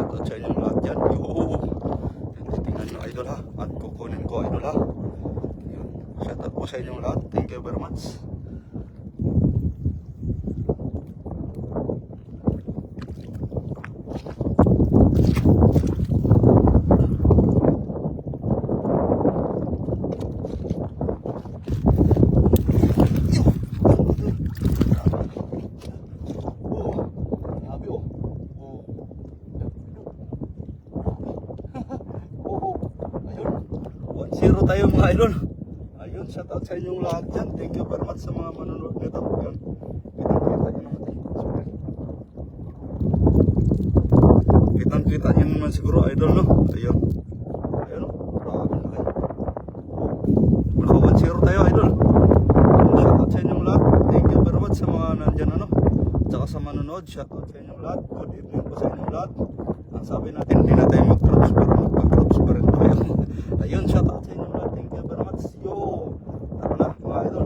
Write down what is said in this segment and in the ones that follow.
shoutout sa inyong lahat dyan. Yo! Tingnan nyo idol ha. At kukunin ko idol ha. Yun. Shoutout po sa inyong lahat. Thank you very much. Zero tayo mga idol. Ayun, shoutout sa inyong lahat dyan. Thank you very much sa mga manonood nito. Ayun, kitang-kita nyo naman siguro idol no. Ayun. Ayun o. Grabe na kayo. Naka 1-0 tayo idol. Ayun, shoutout sa inyong lahat. Thank you very much sa mga nandyan ano. Tsaka sa manonood, shoutout sa inyong lahat. Good evening po sa inyong lahat. Ang sabi natin, hindi na tayo mag-crops pero mag-crops pa rin tayo. Ayun, shoutout sa inyong lahat. Thank you very much. Yo! Tara na mga idol.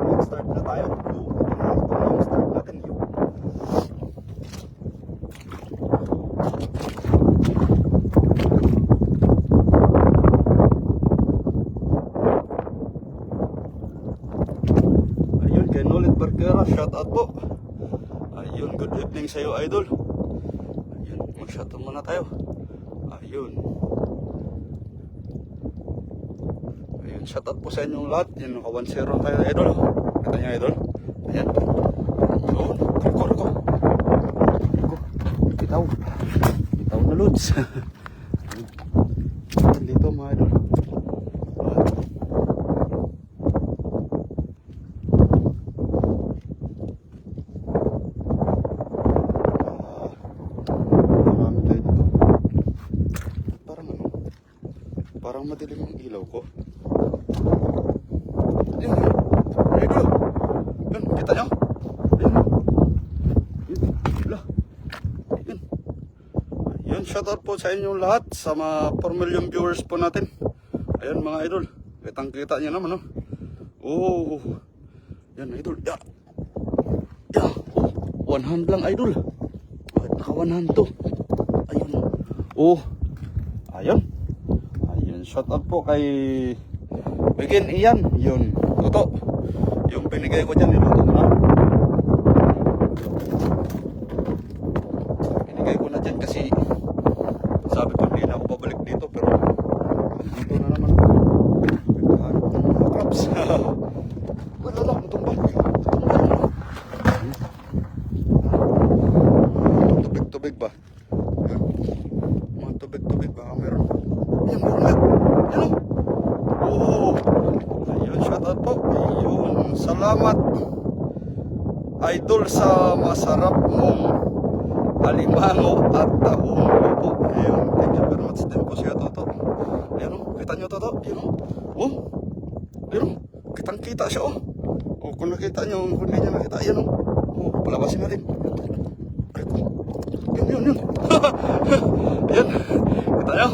Next start na tayo. Yo! Ito na yung start natin. Yo! Ayun, kay Nolit Barquera. Shoutout po. Ayun, good evening sa iyo idol. Ayun, mag-shoutout muna tayo. Ayun. Ayun, shoutout po sa inyong lahat. Yun, naka 1-0 tayo idol. Kita nyo idol. Ayan. Ayun, reko. Bitaw. Bitaw na loads. Dito mga idol. Parang madilim ang ilaw ko. Yun. Idol. Yun. Kita nyo? Yun. Yun. Yun. Yun. Shoutout po sa inyong lahat. Sa mga 4 million viewers po natin. Ayun mga idol. Kitang-kita nyo naman. No? Oh. Yan idol. Ya. Ya. Oh. One hand lang idol. Naka one hand to. Ayun. Oh. Ayun. Shoutout po kay Begin Ian. Yun, Toto. Yung pinigay ko dyan, niluto mo na. Pinigay ko na dyan kasi sabi ko hindi na ako babalik dito. Pero dito na naman ako. Nagkahanap ng mga props. Wala lang, natumba. Tubig-tubig ba? Mga tubig-tubig ba? Meron. Ayan, meron. Ayan o. Oh. Ayun, shoutout po. Ayun, salamat. Idol sa masarap mong alimango at tahong luto. Ayun, thank you very much din po siya, Toto. Ayan o, kita nyo, Toto. Ayan o. Oh, ayan o. Kitang-kita siya o. O, kung nakita nyo, kung hindi nyo nakita, ayan o. O, palabasin natin. Yun. Ayan, kita nyo.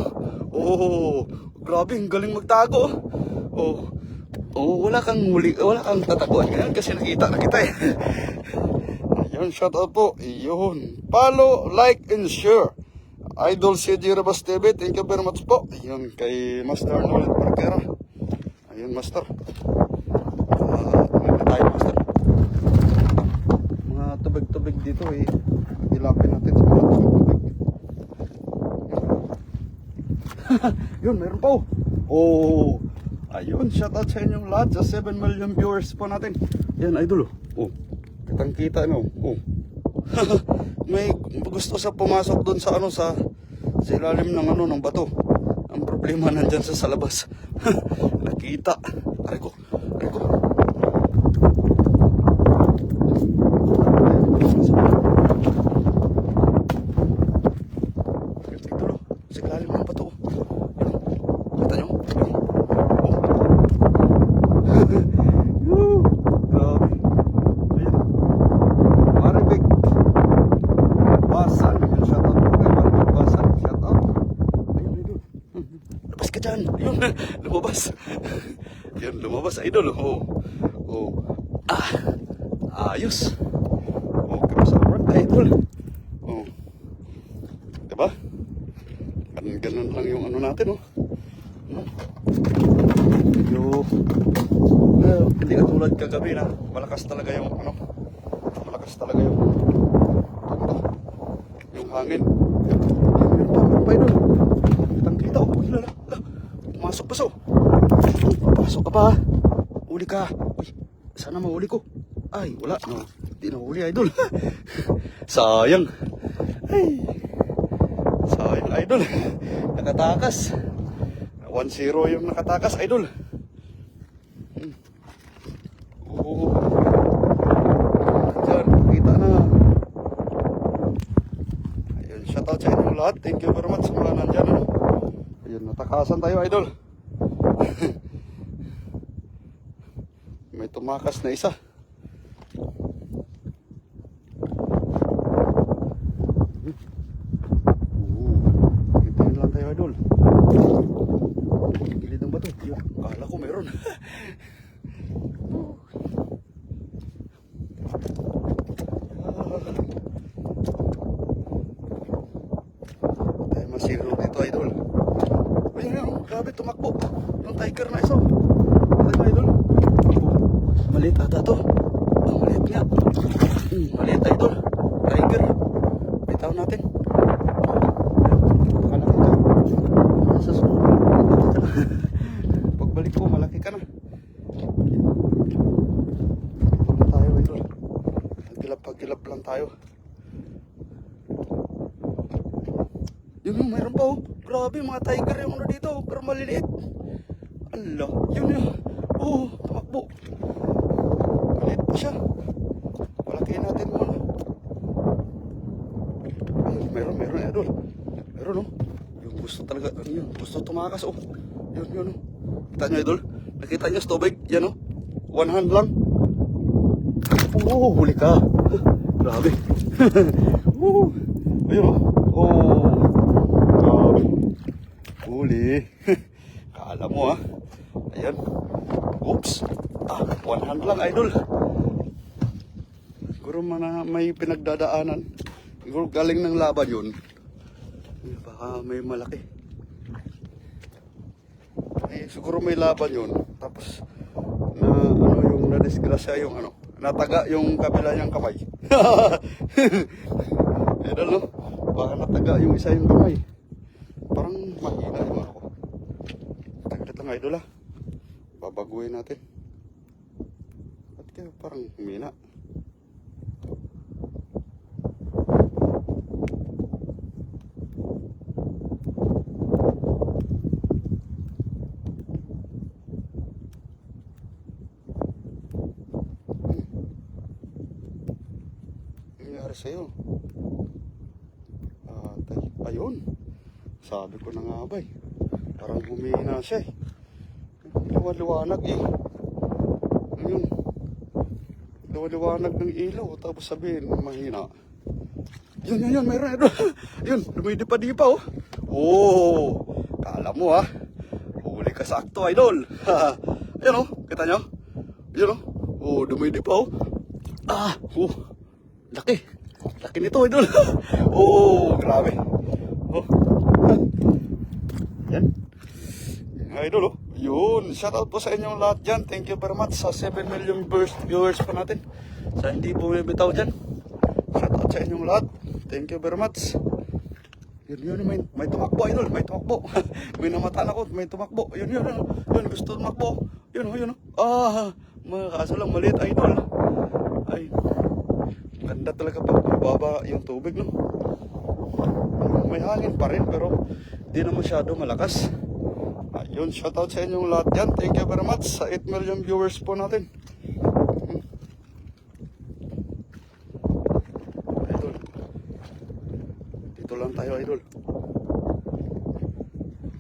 Oh, grabe, ang galing magtago. Wala kang tataguan ngayon kasi nakita na kita eh. Ayun, shoutout po. Ayun, follow, like, and share. Idol CJ Rabas TV, thank you very much po. Ayun, kay Master Nolet Barquera. Ayun, Master. May tayo, Master. Mga tubig-tubig dito eh. Ilapin natin sa mga tubig-tubig. Yun, meron pa oh. Ayun, shoutout sa inyong lahat sa 7 million viewers po natin. Yan, idol oh. Kitang-kita no. Oh. May gusto sa pumasok doon sa ano sa ilalim ng ano ng bato. Ang problema nandiyan sa labas. Nakita. Areko. Sa ilalim ng bato. Kita nyo? Grabe. Ayun. Maribig Basan. Yung shoutout po kay Maribig Basan. Shoutout. Ayun. Labas ka dyan. Ayun. Lumabas. Yun, lumabas idol. Ayos. Kamusta idol? Diba? Ganun lang yung ano natin, oh. Medyo, hindi katulad kagabi na malakas talaga yung ano, malakas talaga yung hangin. Meron pa idol. Kitang-kita, oh. Lala. Pumasok pa, so. Papasok ka pa, ha. Uli ka. Uy, sana mahuli ko. Ay, wala. No, hindi nahuli, idol. Sayang. Ay. Sayang, idol. Nakatakas. 1-0 yung nakatakas, idol. Oo. Diyan, kita na. Ayun, shoutout sa inyo lahat. Thank you very much sa mga nandyan. Ano? Ayun, natakasan tayo, idol. May tumakas na isa. Hintayin lang tayo, idol. Gilid ng bato. Yun, kala ko meron. Tayo masiro dito, idol. Ayun, grabe, tumakbo. Yung tiger na isa. Ito, idol. Maliit ata to. Oh, maliit nga. Maliit, idol. Tiger. Bitaw natin. Malaki ka. Sa sunod. Malaki ka na. Pagbalik ko, malaki ka na. Ito lang tayo, idol. Pagkilap lang tayo. Yun, mayroon pa, oh. Grabe, mga tiger yung ano dito, oh. Pero maliliit. Allah, yun yun. Oh, tumakbo. Maliit pa siya. Palakihin natin muna. Ay, meron, idol. Meron, oh. Yung gusto talaga, ano yun, gusto tumakas, oh. Yun, oh. Kita nyo, idol? Nakita nyo sa tubig? Yan, oh. One hand lang. Oh, huli ka. Grabe. Ayun, oh. Oh. Grabe. Huli. Kala mo, ha. Ayan. Oops. One hand lang, idol. Siguro may pinagdadaanan. Siguro galing ng laban yun. Baka may malaki. Siguro may laban yun. Tapos, ano yung nadisgrasya yung ano. Nataga yung kabila niyang kamay. Idol, no? Baka nataga yung isa yung kamay. Parang mahina yung ako. Taglit lang, idol, ha. Babaguhin natin. Ba't kaya parang humina? Nangyari sa'yo? Ayun. Sabi ko na nga ba, parang humina siya, eh. Liwanag, eh. Ayun. Liwanag ng ilaw. Tapos sabihin, mahina. Yun, mayroon. Yun, lumidipa-dipa, oh. Oh, kala mo, ha. Huli ka sakto, idol. Ayun, oh. Kita nyo? Yun, oh. Oh, dumidipa, oh. Laki. Laki nito, idol. Oh, grabe. Oh. Yan. Idol, oh. Yun. Shoutout po sa inyong lahat dyan. Thank you very much sa 7 million viewers pa natin. Sa hindi bumibitaw dyan. Shoutout sa inyong lahat. Thank you very much. Yun. May tumakbo, idol. May tumakbo. May namataan ako. May tumakbo. Yun. Yun, gusto tumakbo. Yun. Mga kaso lang maliit, idol. Ay. Ganda talaga pag mababa yung tubig, no? May hangin pa rin, pero di na masyado malakas. Ayun, shoutout sa inyong lahat dyan. Thank you very much sa 8 million viewers po natin. Idol. Dito lang tayo, idol.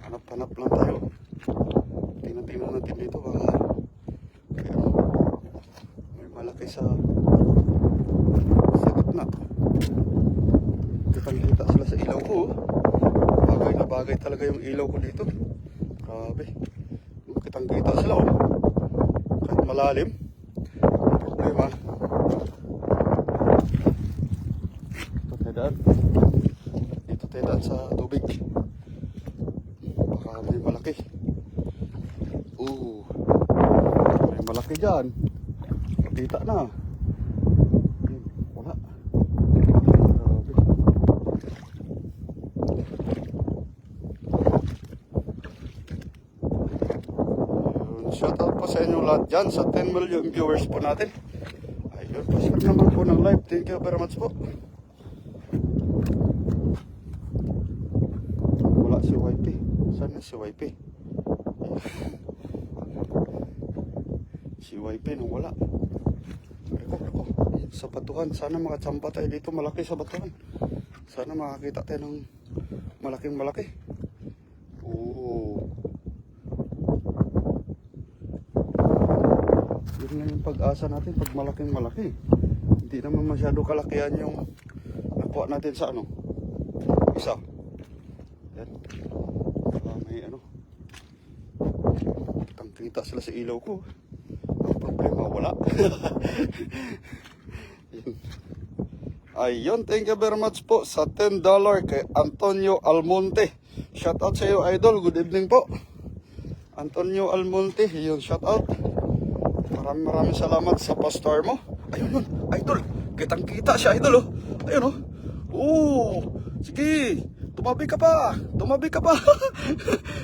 Hanap lang tayo. Tingnan natin dito. Baka may malaki sa gitna. Kitang-kita sila sa ilaw ko, oh. Bagay na bagay talaga yung ilaw ko dito. Grabe. Kitang-kita sila, oh. Kahit malalim. Problema. Dito tayo daan sa tubig. malaki. May malaki dyan. Makita na. Wala. Grabe. Shoutout po sa inyo lahat dyan sa 10 million viewers po natin. Ayun, pasok naman po ng live. Thank you very much po. Wala si YP. Saan na si YP? Si YP nang wala. Reko. Sa batuhan. Sana makachamba tayo dito. Malaki sa batuhan. Sana makakita tayo ng malaking malaki. Yun nga yung pag-asa natin pag malaking malaki. Hindi naman masyado kalakihan yung nakuha natin sa ano. Isa. Yan. May ano. Tangkita sila sa ilaw ko. Ang problema wala. Ayun, thank you very much po sa $10 kay Antonio Almonte. Shout out sa iyo, idol. Good evening po. Antonio Almonte, yun, shout out. Maraming salamat sa pastor mo. Ayun, idol. Kitang-kita siya, idol, oh. Ayun, oh. Sige. Tumabi ka pa.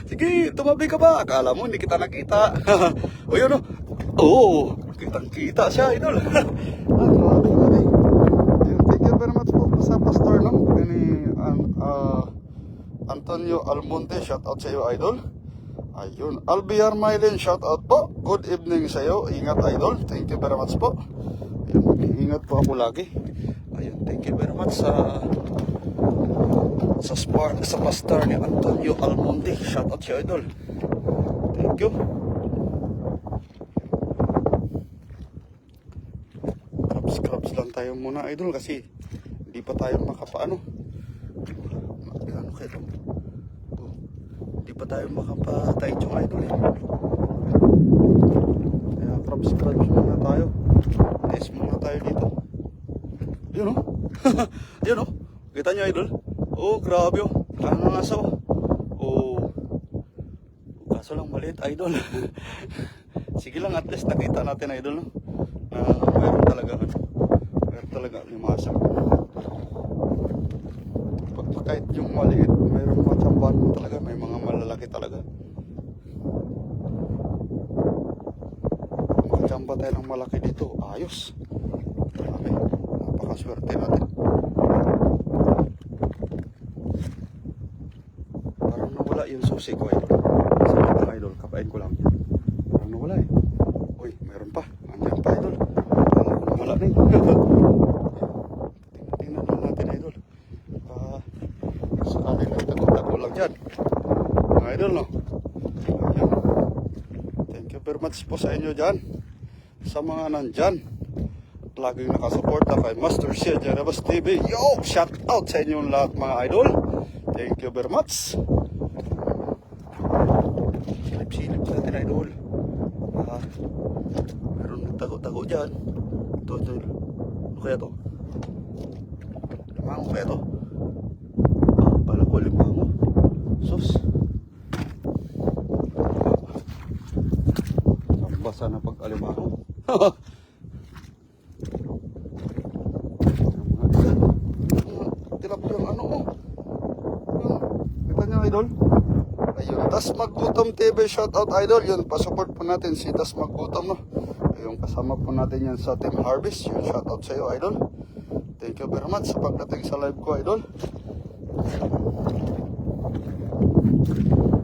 Sige, tumabi ka pa. Akala mo, hindi kita nakita. Ayun, oh. Kitang-kita siya, idol. Grabe. Thank you very much po sa pastor, no? Ni Antonio Almonte, shout out sa iyo, idol. Ayun, Albiar Mylin, shout out po. Good evening sa iyo. Ingat, idol. Thank you very much po. Ayun, ingat po ako lagi. Ayun, thank you very much sa pastor ni Antonio Almonte. Shout out sa iyo, idol. Thank you. Scrubs lang tayo muna, idol, kasi hindi pa tayo makapaano. Ano kayo? Hindi pa tayo makapatay yung idol, eh. Kaya scrubs muna tayo. Test muna tayo dito. Yun, oh. Yun, oh. Kita nyo, idol? Oh, grabe, oh. Ano nga sa, oh. Kaso lang maliit, idol. Sige lang, at least nakita natin, idol, no? Na meron talaga limasag. Kahit yung maliit, mayroong matsambahan mo talaga, may mga malalaki talaga. Makachamba tayo ng malaki dito, ayos. Marami, napakaswerte natin. Parang nawala yung susi ko, idol. Sabi ko, idol, kapain ko lang. Parang nawala, eh. Uy, mayroon pa. Andiyan pa, idol. Parang nawala rin. Tingnan lang natin, idol. Sakali na tago-tago lang dyan. Mga idol, no? Ayan. Thank you very much po sa inyo dyan. Sa mga nandyan. Laging nakasuporta kay Master Sia Janabas TV. Yo! Shout out sa inyong lahat, mga idol. Thank you very much. Silip-silip natin, idol. Meron tago-tago dyan. Ito. Ano kaya to? Ano kaya to? Pala ko limango. Sus. Basa na pag alimango. Tilap yung ano, oh. Kita nyo, idol? Ayun, Tas Maggutom TV, shout out, idol. Yun, pasupport po natin si Tas Maggutom, no? Ayun, kasama po natin yan sa Team Harvest. Yun, shout out sa iyo, idol. Thank you very much sa pagdating sa live ko, idol.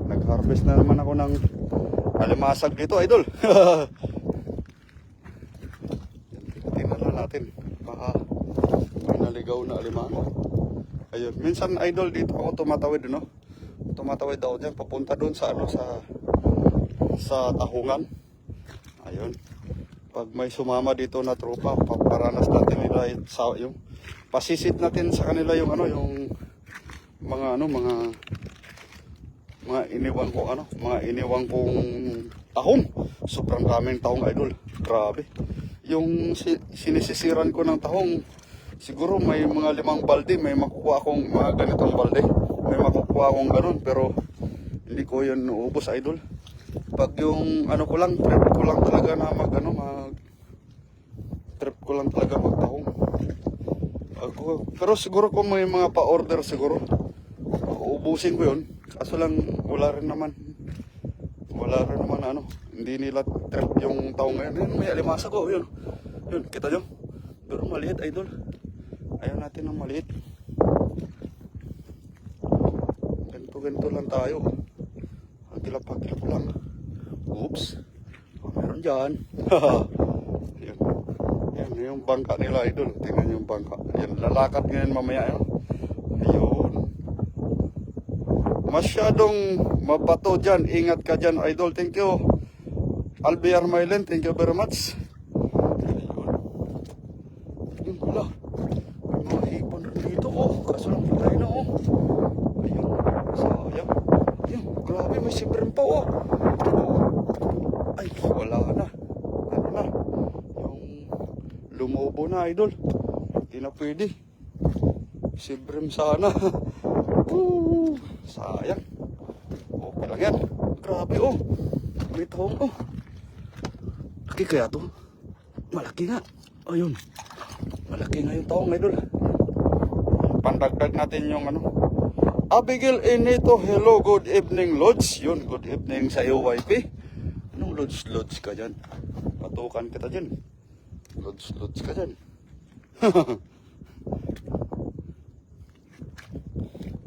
Nag-harvest na naman ako ng alimasag dito, idol. Tingnan natin. Baka may naligaw na alimango. Ayun, minsan, idol, dito ako tumatawid, no? Tumatawid ako dyan, papunta doon sa ano, sa Tahungan. Ayun. Pag may sumama dito na tropa, paparanas natin nila yung pasisit natin sa kanila yung ano, yung mga iniwang ko mga iniwang kong tahong. Sobrang daming tahong, idol. Grabe. Yung sinisisiran ko ng tahong, siguro may mga 5 balde, may makukuha akong mga ganitong balde. May makukuha akong ganun, pero Hindi ko yun uubos, idol. Pag yung ano ko lang, trip ko lang talaga na trip ko lang talaga magtahong. Pero siguro kung may mga pa-order siguro, uubusin ko yun. Kaso lang wala rin naman ano, hindi nila trip yung tahong ngayon. Yun, may alimasa ko, yun. Yun, kita nyo? Pero maliit, idol. Ayaw natin ng maliit. Ganito lang tayo. Hagilap lang. Oops. Meron dyan. Yan yung bangka nila, idol. Tingnan yung bangka. Yan, lalakad ngayon mamaya. Ayun. Masyadong mabato dyan. Ingat ka dyan, idol. Thank you. Albiar Mylen, thank you very much. Ayun, wala. May mga hipon rin dito, oh. Kaso lang tayo na, oh. Ayun, sayang. Ayun, grabe, may sibrim pa, oh. Ay, wala na. Ano na? Yung lumobo na, idol. Hindi na pwede. Sibrim sana. Sayang. Okay lang yan. Grabe, oh. May tahong, oh. Laki kaya to? Malaki nga. Ayun. Malaki nga yung tahong, idol. Pandagdag natin yung ano. Abigail Inito, hello, good evening, Lods. Yun, good evening sa iyo, YP. Anong Lods ka dyan? Patukan kita dyan. Lods ka dyan.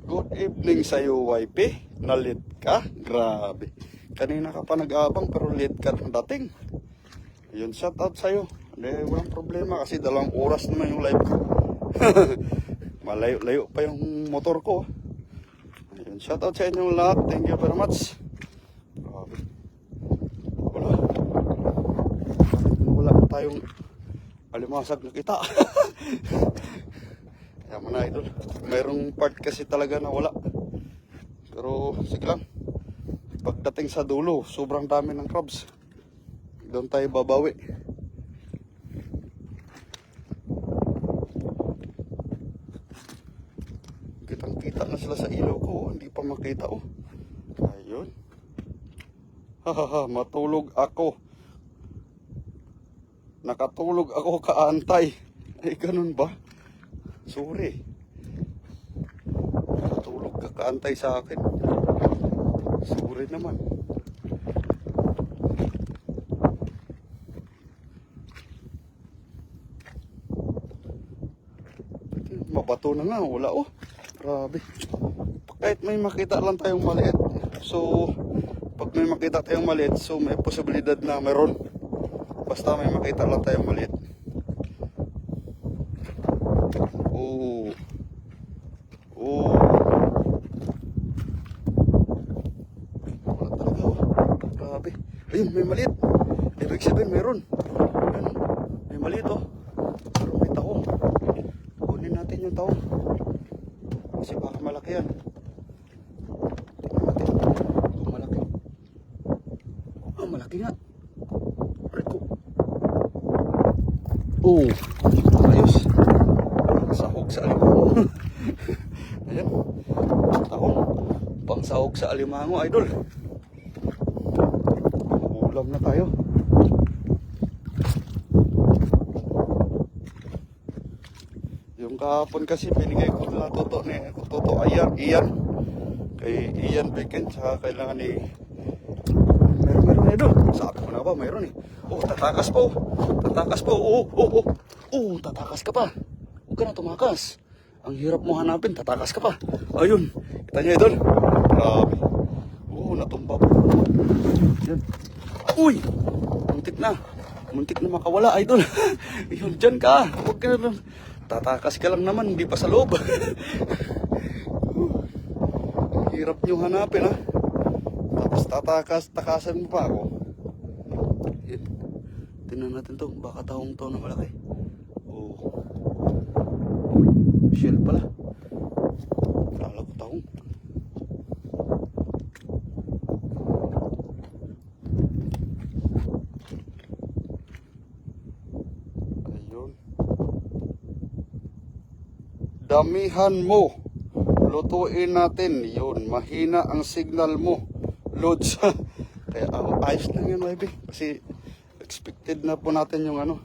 Good evening sa iyo, YP. Nalit ka? Grabe. Kanina ka pa nag-aabang pero late ka ng dating. Yun, shout out sa'yo. Hindi, walang problema kasi 2 oras naman yung live ko. Malayo-layo pa yung motor ko. Yun, shout out sa inyong lahat. Thank you very much. Grabe. Wala na tayong alimasag na kita. Kaya mo na, idol. Mayroong part kasi talaga na wala. Pero sige lang. Pagdating sa dulo, sobrang dami ng crabs. Doon tayo babawi. Kitang-kita na sila sa ilaw ko. Hindi pa makita, oh. Ayun. Hahaha, matulog ako. Nakatulog ako kaantay. Ay, ganun ba? Sorry. Nakatulog ka kaantay sa akin. Sorry naman. Mabato na nga, wala, oh. Grabe. Kahit may makita lang tayong maliit. So, pag may makita tayong maliit, so may posibilidad na meron. Basta may makita lang tayong maliit. Oh. Oh. Wala talaga, oh. Grabe. Ayun, may maliit. Ibig sabihin, meron. Ayun, may maliit, oh. Pero may tahong. Kunin natin yung tahong. Kasi baka malaki yan. Tingnan natin kung malaki. Ah, malaki nga. Rico. Oh, ayos. Sahog sa alimango. Ayan. Tahong. Pangsahog sa alimango, idol. Ulam na tayo. Yung kahapon kasi binigay ko na toto ni Ian. Kay Ian Bacon, saka kailangan ni meron na doon. Sabi ko na ba, meron eh. Oh, tatakas po. Oh, tatakas ka pa. Huwag ka na tumakas. Ang hirap mo hanapin, tatakas ka pa. Ayun, kita niyo idol. Grabe. Oh, natumba po. Yan. Uy, muntik na makawala, idol. Yun, dyan ka. Huwag ka na lang. Tatakas ka lang naman, hindi pa sa loob. Hirap nyo hanapin, ha. Tapos takasan mo pa ako. Yan. Tingnan natin to, baka tahong to na malaki. Oh. Shell pala. Kala ko tahong. Ayun. Damihan mo. Lutuin natin. Yun, mahina ang signal mo. loads. Kaya ayos lang yun, YB. Kasi expected na po natin yung ano.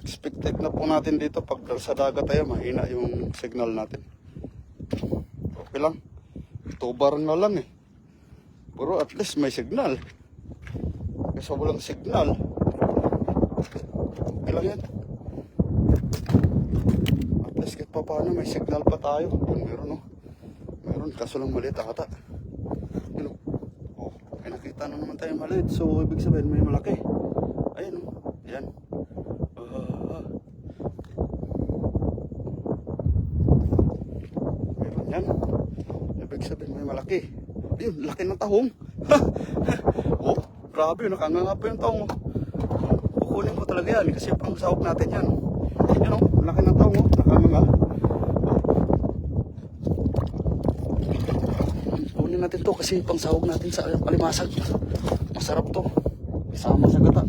Expected na po natin dito pag sa dagat tayo, mahina yung signal natin. Okay lang. Tubar na lang eh. Pero at least may signal. Kasi walang signal. Okay lang yan. At least kahit pa paano may signal pa tayo. Yun, meron no. Meron, kaso lang maliit ata. Yun oh. May nakita na naman tayo maliit. So ibig sabihin may malaki. Ayun oh. Yan. Meron yan. Ibig sabihin may malaki. Ayun, laki ng tahong. Oh, grabe, nakanganga pa yung tahong. Kukunin ko talaga yan kasi pang sahog natin yan. Yan o, laki ng tahong, nakanganga. Kunin natin to kasi pang sahog natin sa alimasag. Masarap to. Isama sa gata.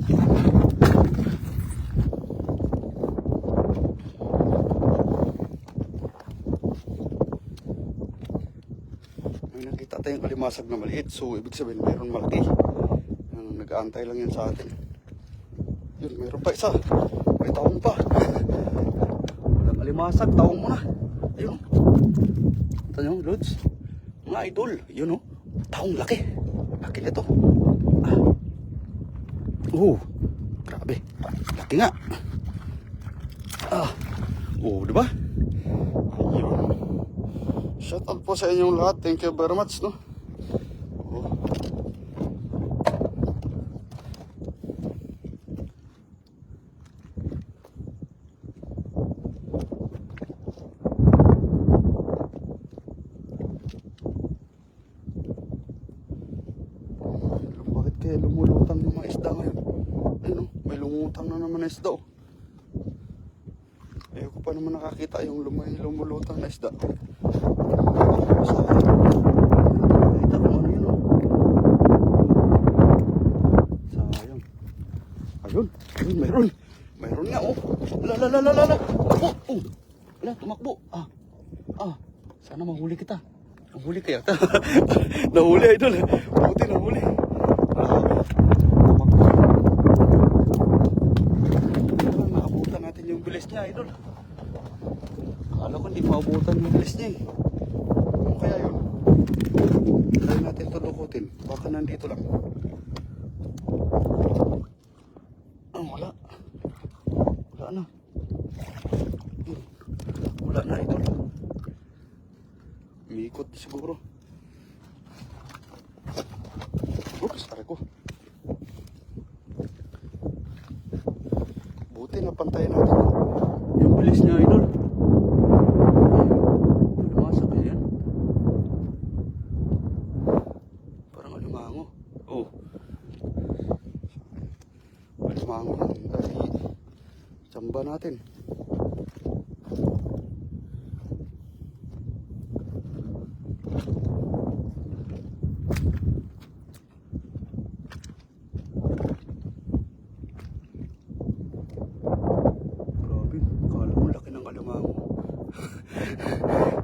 Nakita tayong kalimasag na maliit, so ibig sabihin mayroon malaki. Nag-aantay lang yan sa atin. Yun, mayroon pa isa. May taong pa. Walang kalimasag, taong mo na. Ayun. Ito nyo, Lods. Mga idol, yun o. Taong laki. Laki nito. Grabe. Laki nga. Diba? Ayun. Shout out po sa inyong lahat. Thank you very much, no? Bakit kaya lumulutang yung mga isda ngayon? Ayun, may lumutang na naman na isda, oh. Ayoko pa naman nakakita yung lumulutang na isda. Ayun, mayroon nga, oh. Lala. Wala, tumakbo. Sana mahuli kita. Mahuli kaya. Nahuli, idol. Buti nahuli. Tumakbo. Naabutan natin yung bilis niya, idol. Akala ko hindi maabutan yung bilis niya, eh. Ano kaya yun? Try natin ito dukutin. Baka nandito lang. Wala na idol. Umiikot siguro. Oops, aray ko. Buti na pantayin natin yung bilis niya, idol. Lumasak na yan. Parang alimango. Alimango yan. Ay, tsamba natin.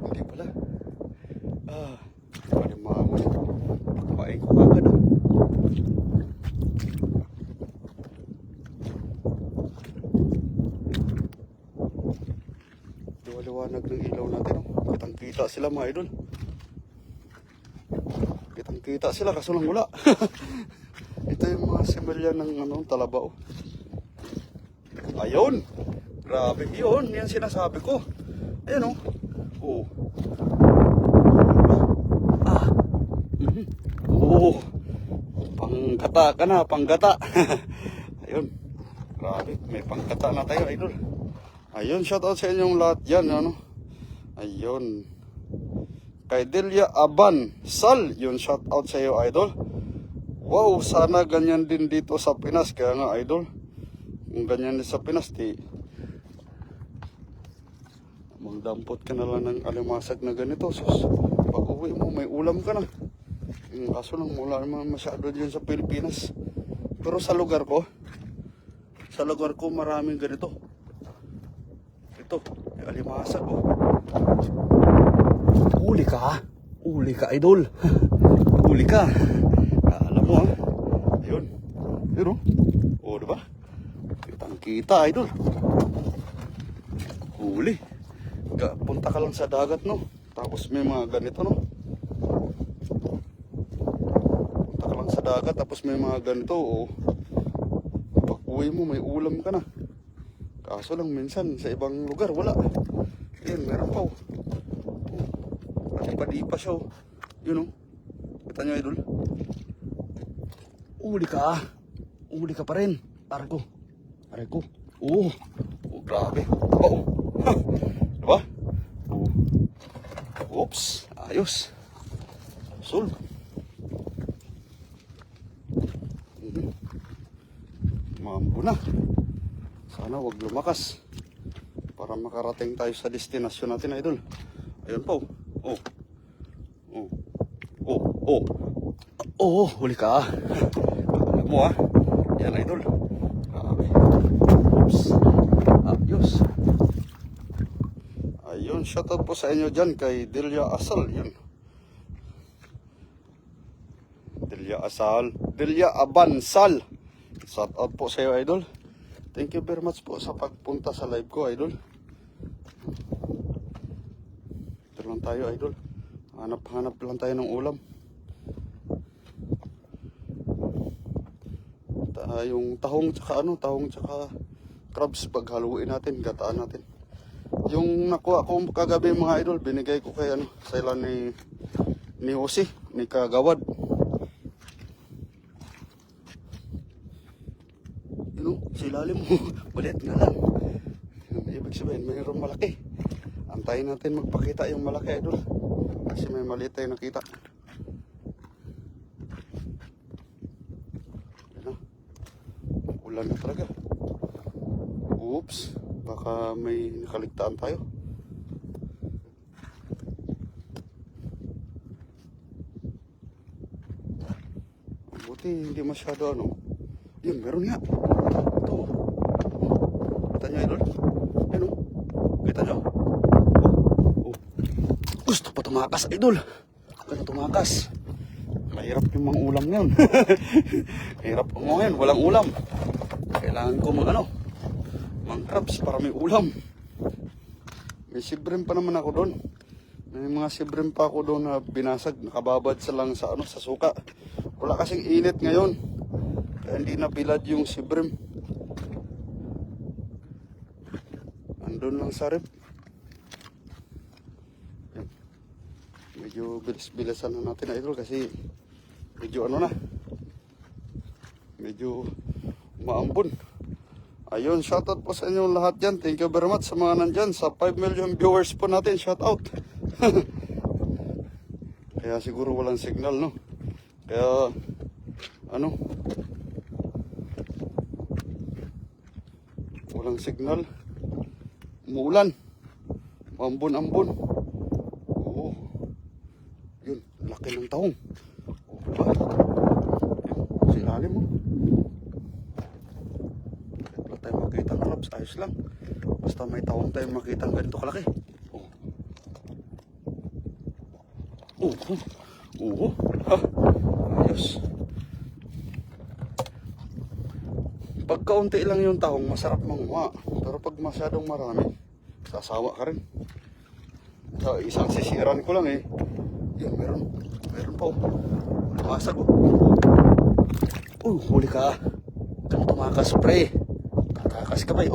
Hindi pala. Alimango. Kumain ko agad, ah. Liwanag ng ilaw natin, oh. Kitang-kita sila, mga idol. Kitang-kita sila, kaso lang wala. Ito yung mga similya ng talaba, oh. Ayun. Grabe. Yun, yan sinasabi ko. Ayun, oh. Panggata ka na, panggata. Ayun. Grabe, may panggata na tayo, idol. Ayun, shoutout sa inyong lahat yan, ano. Ayun. Kay Delia Aban Sal, yun, shoutout sa iyo, idol. Wow, sana ganyan din dito sa Pinas. Kaya nga, idol, kung ganyan din sa Pinas, magdampot ka na lang ng alimasag na ganito. Sus, pag uwi mo, may ulam ka na. Kaso lang, wala naman masyado dyan sa Pilipinas. Pero sa lugar ko maraming ganito. Ito, yung alimasag, oh. Uli ka, idol. Uli ka. mo ha. Ayun. Ayun oh. Diba? Kitang kita idol. Huli. Punta ka lang sa dagat no. Tapos may mga ganito no. Punta ka lang sa dagat tapos may mga ganito oh. Pag uwi mo may ulam ka na. Kaso lang minsan sa ibang lugar wala. Ayun meron pa oh. Pati pa siya oh. Yun oh. Kita nyo idol. Uli ka. Uli ka pa rin. Aray ko. Aray ko. Oh. Oh grabe. Oh. Ha. Diba? Oh. Oops. Ayos. Sul. Mambo na. Sana wag lumakas. Para makarating tayo sa destinasyon natin idol. Ayun po. Oh. Oh. Oh. Oh. Oh, huli ka. Alam mo ah. Yan idol. Grabe. Oops. Ayos. Ayun, shoutout po sa inyo dyan kay Delia Asal. Yan. Delia Asal. Delia Abansal. Shoutout po sa iyo idol. Thank you very much po sa pagpunta sa live ko idol. Ito lang tayo idol. Hanap lang tayo ng ulam. Yung tahong tsaka tahong tsaka crabs paghaluin natin, gataan natin. Yung nakuha ko kagabi mga idol, binigay ko kay sa ilan ni Jose, ni Kagawad. Silalim mo, maliit na lang. Ibig sabihin, mayroong malaki. Antayin natin magpakita yung malaki idol. Kasi may maliit tayo nakita. Ulan na talaga. Oops, baka may nakaligtaan tayo. Buti hindi masyado Yun, meron nga. Ito. Kita nyo idol? Yan o. Kita nyo? Oh. Gusto pa tumakas idol. Kaya tumakas. Mahirap yung mga ulam ngayon. Mahirap mo ngayon, walang ulam. Kailangan ko mga crabs para may ulam. May sibrim pa naman ako doon. May mga sibrim pa ako doon na binasag, nakababad sa lang sa sa suka. Wala kasing init ngayon. Kaya hindi na bilad yung sibrim. Andun lang sa rep. Medyo bilis-bilisan na natin idol kasi medyo na. Medyo maambon. Ayun, shoutout po sa inyo lahat dyan. Thank you very much sa mga nandyan. Sa 5 million viewers po natin, shoutout. Kaya siguro walang signal, no? Kaya, walang signal. Umuulan. Ambon-ambon. Oo. Yun, laki ng tahong. Oo, diba? Yun, silalim mo. Wala tayong makita ng crabs, ayos lang. Basta may tahong tayong makita ng ganito kalaki. Oo. Oo. Oo. Ha. Ayos. Pag kaunti lang yung tahong, masarap manguha. Pero pag masyadong marami, sasawa ka rin. So, isang sisiran ko lang Yan, meron pa tumasag huli ka. Kung tumakas, pre. Tatakas ka ba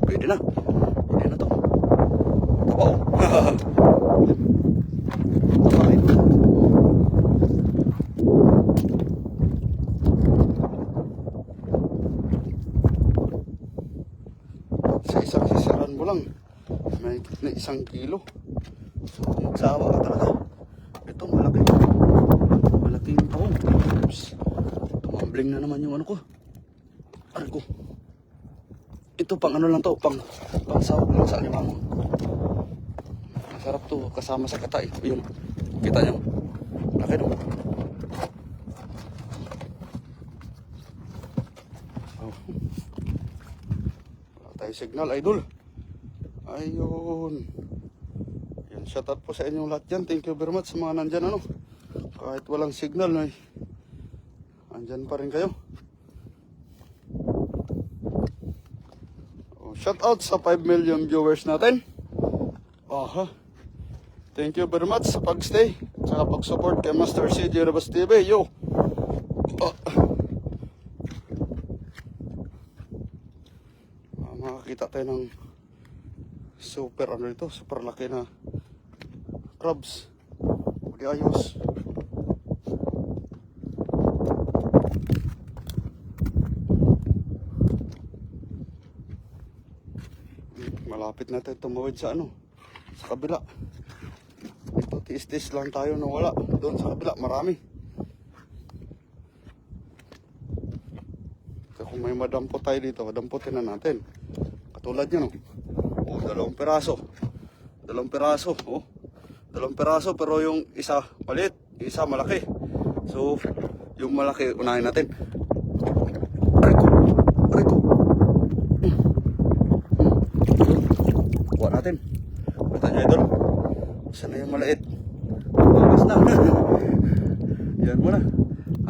pwede na. Pwede na to. Taba sa isang sisiran mo lang may na 1 kilo. Magsawa ka talaga. Ito malaking tahong. Oops. Tumambling na naman yung ko. Aray ko. Ito pang lang to, pang sawag lang sa alimango. Masarap to kasama sa katay. Yun. Kita nyo. Laki no. Wala tayo signal idol. Ayun. Yan, shoutout po sa inyong lahat dyan. Thank you very much sa mga nandyan Kahit walang signal, ay andyan pa rin kayo. Oh, shout out sa 5 million viewers natin. Aha. Thank you very much sa pagstay at saka pag-support kay Master CJ Rabas TV. Yo! Makakita tayo ng super ano ito, super laki na crabs. Pwede ayos. Malapit na tayo tumawid sa ano, sa kabila. Ito, tiis-tiis lang tayo na wala. Doon sa kabila, marami. Kaya kung may madampot tayo dito, madampotin na natin. Katulad nyo, no? Oh, 2 piraso. 2 piraso, oh. 2 piraso, pero yung isa maliit, yung isa malaki. So, yung malaki, unahin natin. Ariko! Ariko! Kuha natin. Kita nyo idol. Saan na yung maliit? Ayos na. Yan muna.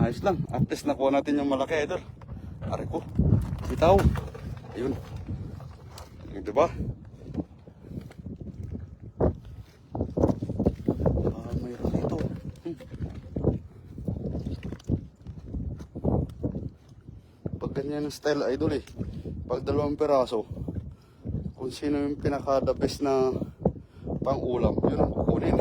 Ayos lang. At least nakuha natin yung malaki idol. Ariko. Bitaw. Ayun. Diba? Mayroon dito. Pag ganyan ang style idol eh. Pag 2 piraso, kung sino yung pinaka-the best na pang-ulam, yun ang kukunin.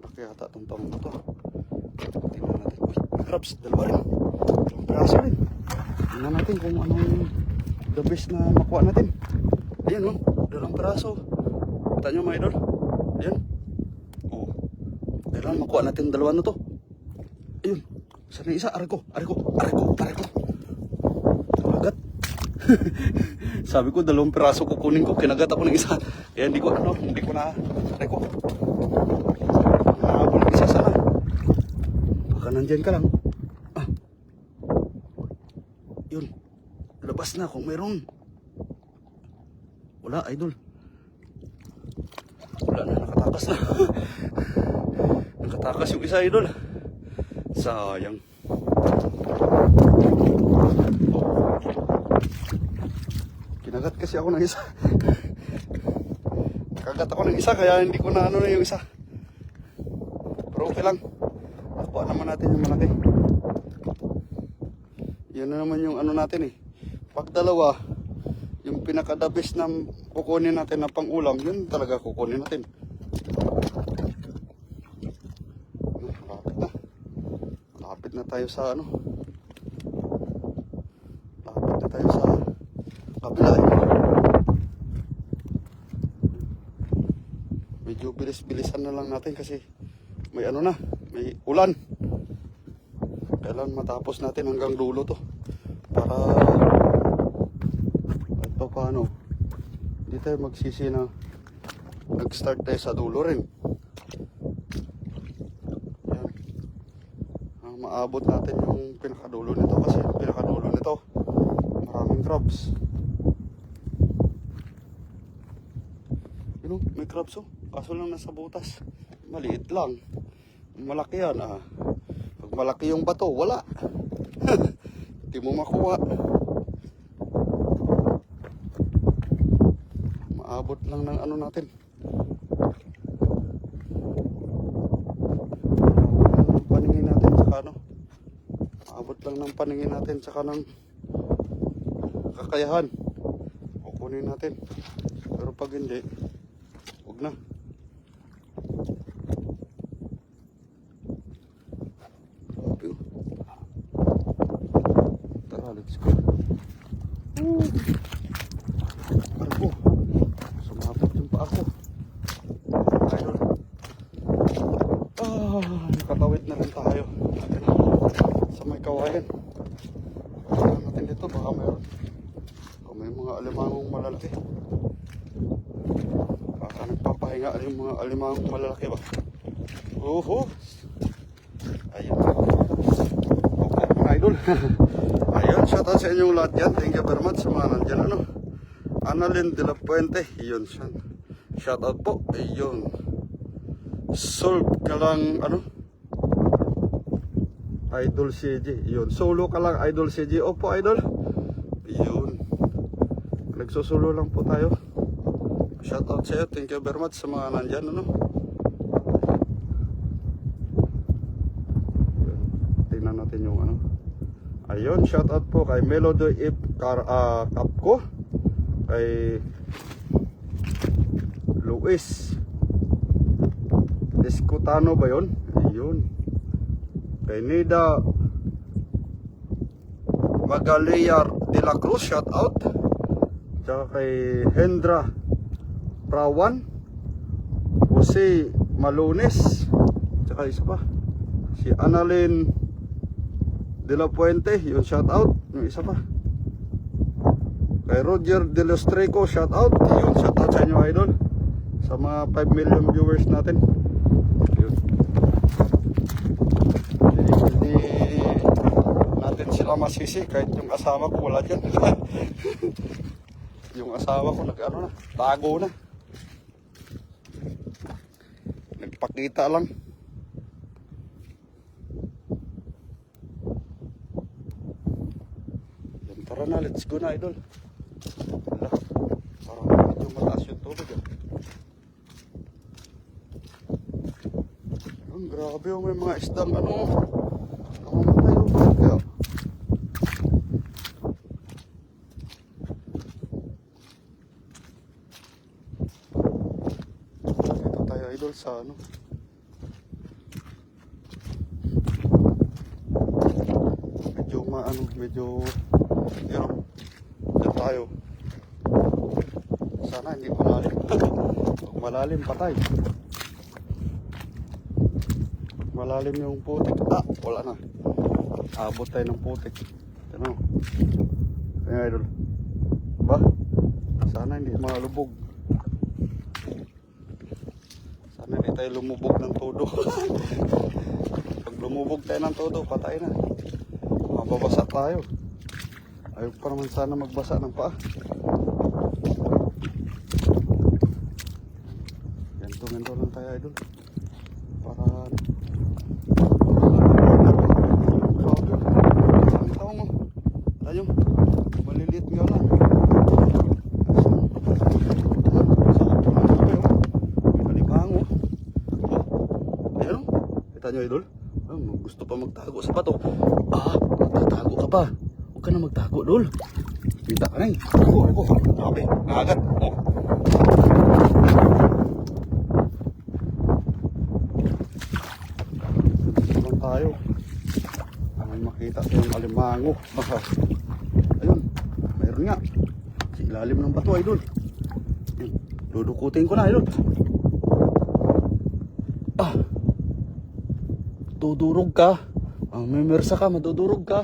Laki yata itong tamang ito. Tingnan natin. Uy, crabs, 2 rin. 2 piraso rin. Tingnan natin kung ano yung the best na makuha natin. Ayan o, 2 piraso. Kita nyo mga idol. Ayan. O, kailangan makuha natin 2 na to. Ayun. Sana isa, ariko. Kinagat. Sabi ko 2 piraso kukunin ko, kinagat ako ng isa. Kaya hindi ko na ariko. Nahabol ng isa sana. Baka nandyan ka lang. Yun. Labas na kung mayroon. Wala, idol. Wala na, nakatakas na. Nakatakas yung isa, idol. Sayang. Kinagat kasi ako ng isa. Kagat ako ng isa kaya hindi ko na ano na yung isa. Pero okay lang. Nakuha naman natin yung malaki. Yun na naman yung ano natin eh. Pag 2, yung pinaka-the best na kukunin natin na pang-ulam, yun talaga kukunin natin. Lapit na tayo sa ano. Lapit na tayo sa kabila. Medyo bilis-bilisan na lang natin kasi may ano na, may ulan. Kailan matapos natin hanggang dulo to para ito paano hindi tayo magsisi na nag-start tayo sa dulo rin. Yan. Maabot natin yung pinakadulo nito kasi yung pinakadulo nito maraming crabs. You know, may crabs oh, kaso lang nasa butas, maliit lang. Malaki yan ah. Pag malaki yung bato, wala. Hindi mo makuha. Maabot lang ng ano natin. Paningin natin saka ano. Maabot lang ng paningin natin saka ng kakayahan. Kukunin natin. Pero pag hindi, huwag na. Let's go. Ako. Sumabot yung pa ako. Ayun. Nakatawid na rin tayo. Sa may kawayan. Tignan natin dito. Baka mayroon. Kung may mga alimangong malalaki. Baka nagpapahinga yung mga alimangong malalaki ba? Ayun. Okay mga idol. Ayun, shoutout sa inyong lahat yan. Thank you very much sa mga nandyan. Annalyn de la Puente. Yun siya. Shout out po. Ayun. Solve ka lang, ano? Idol CJ. Ayun. Solo ka lang, Idol CJ. Opo, Idol. Ayun. Nagsusulo lang po tayo. Shout out sa'yo. Thank you very much sa mga nandyan, ano? Tingnan natin yung ano. Ayun, shout out po kay Melody If Kapko, kay Luis Escutano ba yun? Ayun. Kay Nida Magaliar de la Cruz, shout out. Tsaka kay Hendra Prawan, Jose Malones, tsaka isa pa si Annalyn De La Puente, yun shout out. Yung isa pa kay Roger De Los Treco, shout out. Yun shout out sa inyo, idol, sa mga 5 million viewers natin. Yun. Hindi natin sila masisi kahit yung asawa ko wala dyan. Yung asawa ko nag ano na, tago na, nagpakita lang. Tara na, let's go na, idol. Wala, parang medyo mataas yung tubig. Ang grabe yung may mga isdang ano, namamatay yung kaya. Dito tayo, idol, sa ano. Medyo maano, medyo yun, dyan tayo. Sana hindi malalim. Pag malalim, patay. Pag malalim yung putik, wala na. Abot tayo ng putik. Ano? Kaya, idol, ba? Sana hindi malubog. Sana hindi tayo lumubog ng todo. Pag lumubog tayo ng todo, patay na. Mababasa tayo. Ayaw pa naman sana magbasa ng paa. Ganto lang tayo, idol. Para ang tao mo. Tayo. Maliliit nga lang. May kalimango. Ayan o. Kita nyo, idol. Gusto pa magtago sa pato. Magtatago ka pa. Huwag ka na magtago, dol. Kita ka na eh. Ako. Sabi, agad. Dito lang tayo. Ang makita sa yung alimango. Ayun, mayroon nga. Sa ilalim ng bato, idol. Dudukutin ko na, idol. Dudurog ka. May mersa ka, madudurog ka.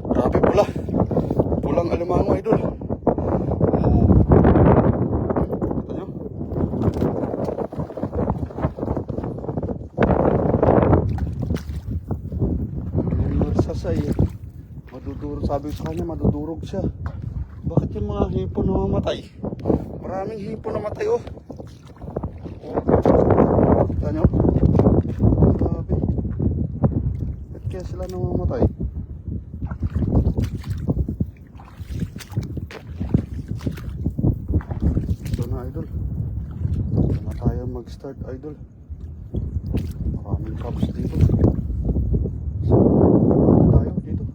Grabe pula. Pulang alimango, idol. Ito nyo. May marsasay. Madudurog. Sabi sa kanya, madudurog siya. Bakit yung mga hipon namamatay? Maraming hipon namatay, oh. Kita nyo? Grabe. Ba't kaya sila namamatay? Idol, na tayo mag-start, idol. Maraming cubs dito. So, tayo dito.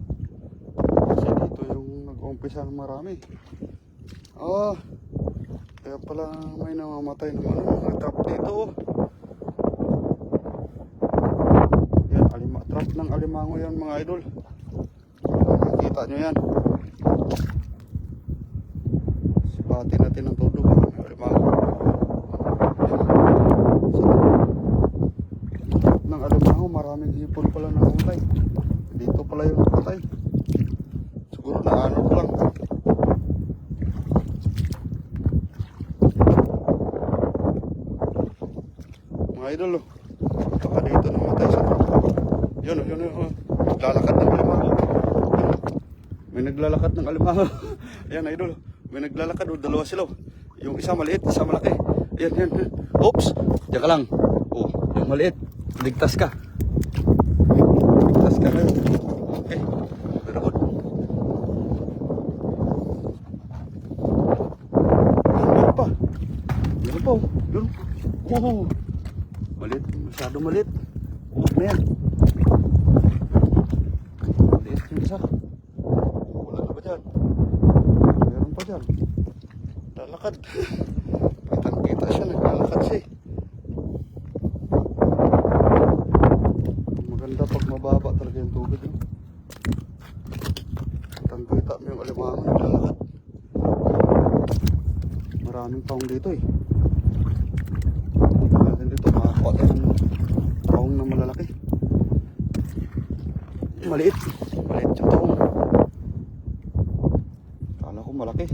Kasi dito yung nag-umpisa ng marami. Kaya pala may namamatay naman mga trap dito. Yan, trap ng alimango yan, mga idol. Nakikita nyo yan. Sipatin natin ang todo ba? Ng alimango, maraming hipon pala namatay. Dito pala yung napatay. Siguro na ano ko lang. Mga idol, baka dito namatay sa yun. Naglalakad ng alimango. May naglalakad ng alimango. Ayan, idol, may naglalakad, dalawa sila. Yung isa maliit, isa malaki. Ayan, yan. Oops! Diyan ka lang. Oh, yung maliit. Ligtas ka. Ligtas ka ngayon. Okay. Very good. Meron pa. Meron pa. Yun. Oh. Maliit. Masyado maliit. Huwag na yan. Maliit yung isa. Wala na ba dyan? Meron pa dyan. Lalakad. Kitang-kita siya. Naglalakad siya. Maganda pag mababa talaga yung tubig. No? Kitang-kita mo yung alimango. Naglalakad. Maraming taong dito eh. Natin dito. Makakuha tayong taong na malalaki. Maliit. Maliit yung taong. Kala ko malaki.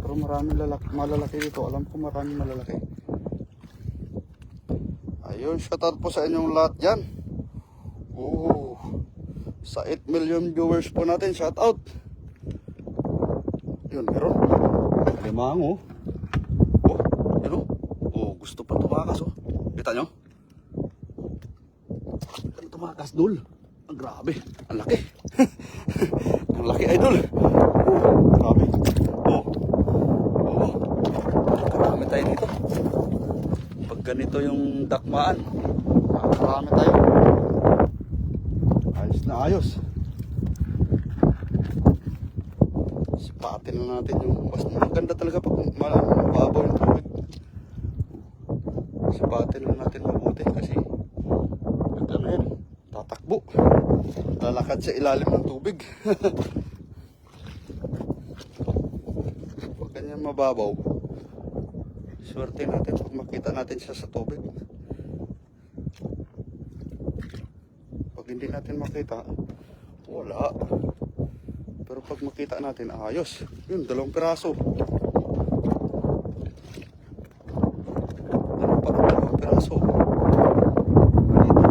Pero maraming malalaki dito. Alam ko maraming malalaki. Ayun, shoutout po sa inyong lahat dyan. Oh, sa 8 million viewers po natin, shoutout. Yun, meron. Alimango. Oh, yun oh. Oh, gusto pa tumakas oh. Kita nyo? Tumakas dul. Ang grabe. Ang laki. Ang laki idol. Oh, grabe. Oh. Oh. Marami tayo dito. Pag ganito yung dakmaan, marami tayo. Ayos na ayos. Sipatin na natin yung mas maganda talaga pag mababaw yung tubig. Sipatin na natin mabuti kasi ano yan, tatakbo. Lalakad sa ilalim ng tubig. Pag ganyan mababaw, swerte natin pag makita natin siya sa tubig. Pag hindi natin makita, wala. Pero pag makita natin, ayos. Yun, 2 piraso. Ano pa? 2 piraso. Malito.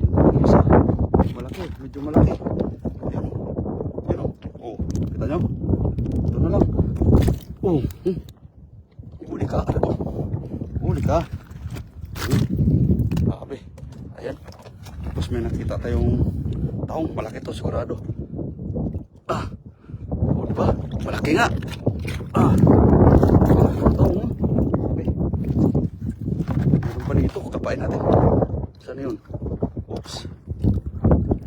Yun ang isa. Malaki, medyo malaki. Yan. Yan o. Oh, kita nyo? Ito na lang. Oh, huli ka. Oh, huli ka. Sabi. Ayan. Tapos may nakita tayong taong malaki to sigurado. Ah. Oh, diba? Malaki nga. Ah. Taong. Okay. Meron pa dito. Kapain natin. Saan yun? Oops.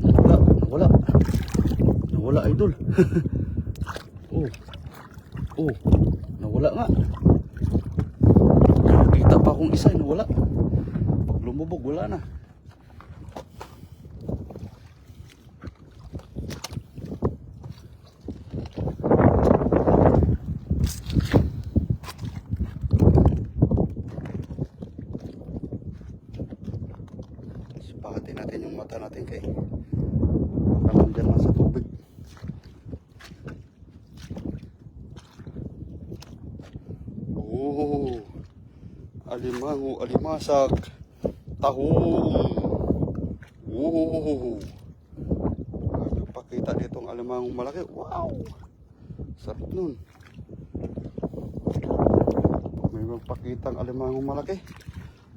Nawala. Nawala. Nawala idol. Oh. Oh. Nawala nga. Nakita pa akong isa. Nawala. Pag lumubog, wala na. Sipahatin natin yung mata natin kay baka nandyan lang sa tubig. Oh, alimango, alimasag, tahong. Oh, pakita ditong alimangong malaki. Wow, sarap nun. May magpakitang alimangong malaki.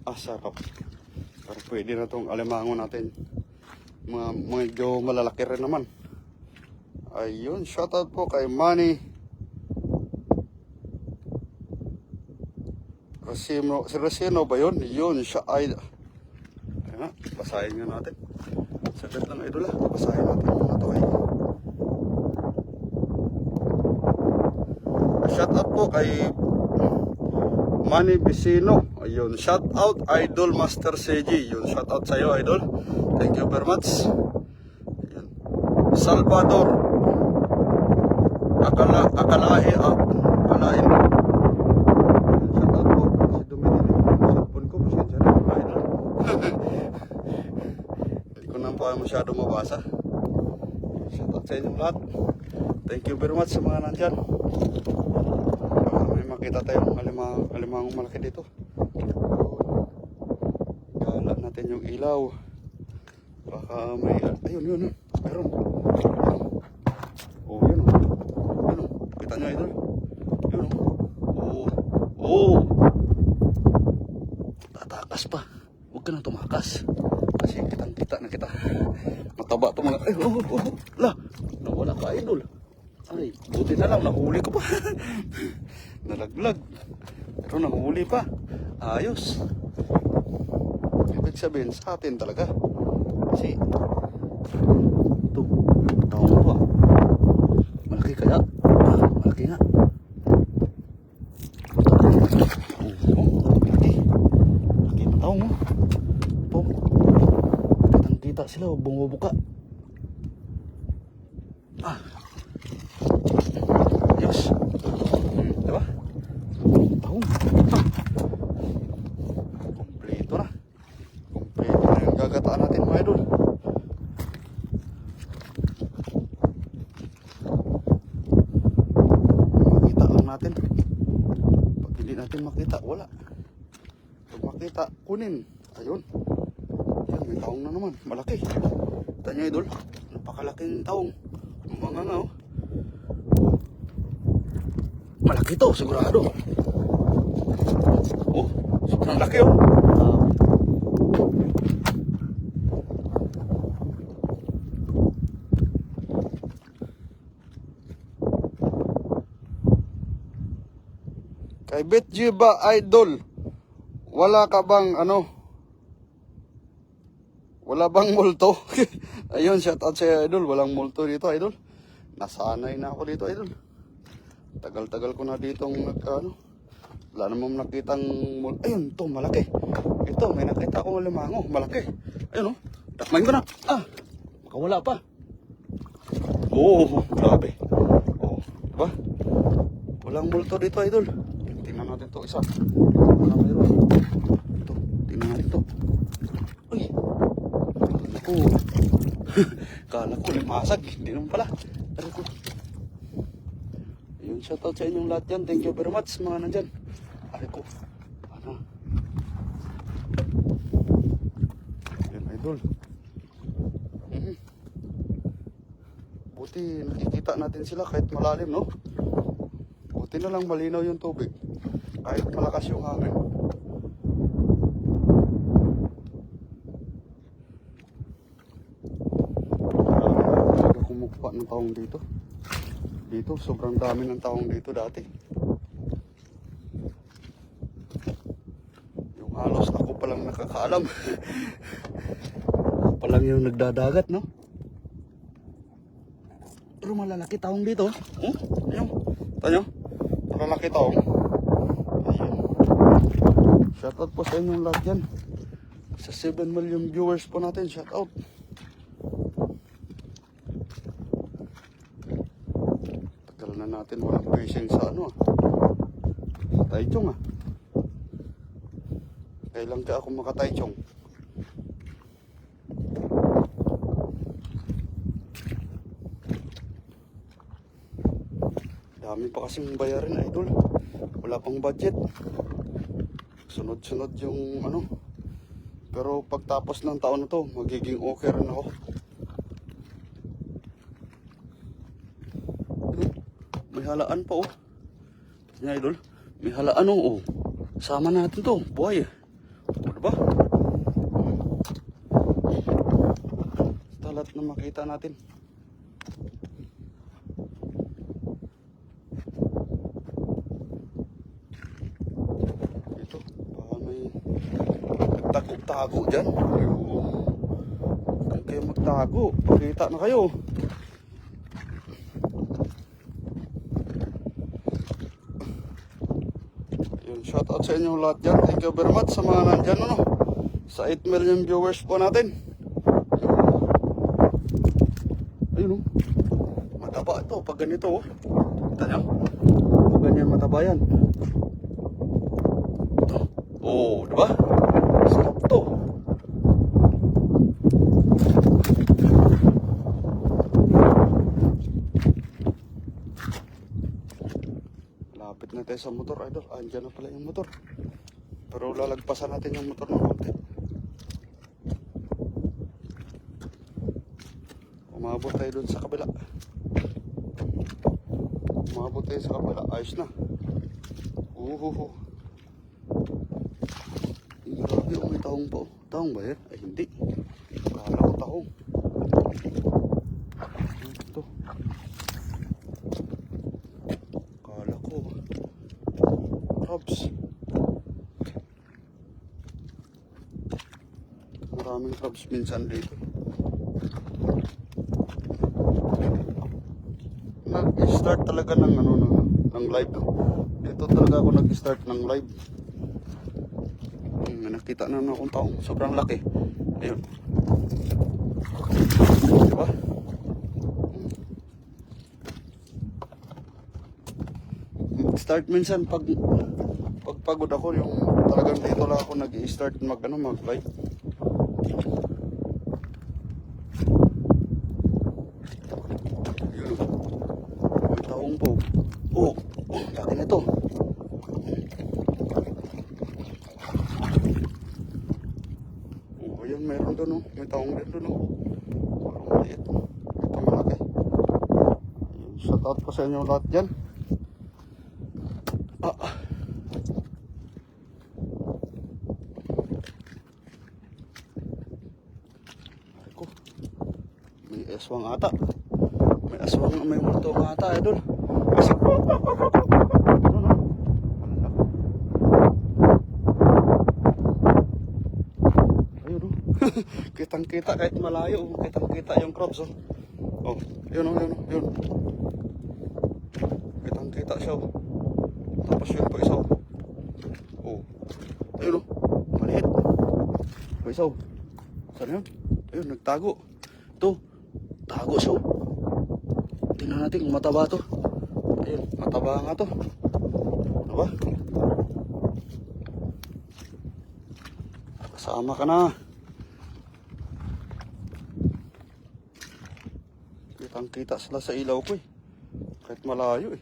Ah, sarap. Pero pwede na itong alimango natin. Medyo malalaki rin naman. Ayun, shoutout po kay Manny Racino ba yun? Yun, siya ay... Ayan na, basahin nga natin. Sagad lang idol ah, basahin natin mga to ay. Shoutout po kay Manny Vicino. Ayun, shoutout Idol Master CG. Yun, shoutout sa'yo idol. Thank you very much. Ayun. Salvador akalain. Shoutout po. Kasi dumidilim yung cellphone ko. Pasensya na idol. Hindi ko na pa masyado mabasa. Shoutout sa inyong lahat. Thank you very much sa mga nandyan. May makita tayong alimangong malaki dito. Gala natin yung ilaw. Baka may... Ayun, yun. Meron. Oh, yun. Yun. Kita nyo, idol. Ay, buti na lang, nahuli ko pa. Nalaglag. Pero nahuli pa. Ayos. Ibig sabihin sa atin talaga. Kasi, ito, taong to ah. Malaki kaya? Malaki nga. Malaki. Malaki na taong oh. Ito. Kitang-kita sila, bumubuka. Ah. Ayos. Diba? Taong. Kompleto na. Kompleto na yung gagataan natin mga idol. Makita lang natin. Pag hindi natin makita, wala. Pag makita, kunin. Ayun. Yan, may taong na naman. Malaki. Kita nyo idol. Napakalaking taong. Mga nga oh. Malaki to, sigurado. Oh, sobrang laki oh. Kay Betji ba idol? Wala ka bang ano? Wala bang multo? Ayun, shout out sa idol. Walang multo dito idol. Nasanay na ako dito idol. Tagal-tagal ko na ditong ano. Wala namang nakitang ayun, to malaki. Ito, may nakita akong limango, malaki. Ayun oh. Takmain ko na. Ah, makawala pa. Oh, grabe. Oh, diba? Walang multo dito idol. Tingnan natin to isa. Wala mayroon. Ito, tingnan natin to. Uy. Ako. Kala ko limasag, hindi naman pala. Tara ko. Ayun, shoutout sa inyong lahat yan. Thank you very much mga nandyan. Ari ko. Ano? Ayun, idol. Buti nakikita natin sila kahit malalim, no? Buti na lang malinaw yung tubig. Kahit malakas yung hangin. Talaga kumukpa ng taong dito. Dito, sobrang dami ng taong dito dati. Yung halos ako palang nakakaalam. Ako palang yung nagdadagat, no? Pero malalaki taong dito. Ayun. Tanyo? Malalaki taong. Ayun. Shoutout po sa inyong lahat dyan. Sa 7 million viewers po natin, shoutout. Natin walang fishing sa ano sa Taichung ah. Kailan ka ako maka-Taichung? Dami pa kasing bayarin idol. Wala pang budget. Sunod-sunod yung ano. Pero pagtapos ng taon na to, magiging okay rin ako. May halaan pa oh. Yan idol. May halaan oh. Sama natin to. Buhay eh. O diba? Talat na makita natin. Ito. Baka may nagtago-tago dyan. Huwag kayo magtago. Pakita na kayo. Shoutout sa inyo lahat dyan. Thank you very much sa mga nandyan ano. Sa 8 million viewers po natin. Ayun oh. Mataba ito pag ganito oh. Kita nyo. Pag ganyan mataba yan. Oh, diba? Stop to. Lapit na tayo sa motor idol. Andyan na pala yung motor. Pero lalagpasan natin yung motor ng konti. Umabot tayo dun sa kabila. Umabot tayo sa kabila. Ayos na. Grabe oh, may tahong pa oh. Tahong ba yan? Ay hindi. Kala ko tahong. Ito. crabs. Maraming crabs minsan dito. Nag-start talaga ng ano ng live ko. Dito talaga ako nag-start ng live. Nakita na akong taong sobrang laki. Ayun. Diba? Start minsan pag pagod ako yung talagang dito lang ako nag-i-start mag-live. Ayun. Ang taong po. Oh, laki nito. Oh, ayun, meron doon, oh. May taong din doon, oh. Parang maliit. Ito malaki. Shout out po sa inyo lahat dyan. Ako. May aswang ata. May aswang, may multo ata, idol. Kasi kitang-kita kahit malayo, kitang-kita yung crabs, oh. Oh, yun, oh, yun, oh, yun. Kitang-kita siya, oh. Tapos yun pa isa, oh. Oh. Ayun, oh. Maliit. Pa isa, oh. Saan yun? Ayun, nagtago. Ito, tago siya, oh. Tingnan natin kung mataba to. Ayun, mataba nga to. Ano ba? Kasama ka na. Kitang-kita sila sa ilaw ko, eh. Kahit malayo, eh.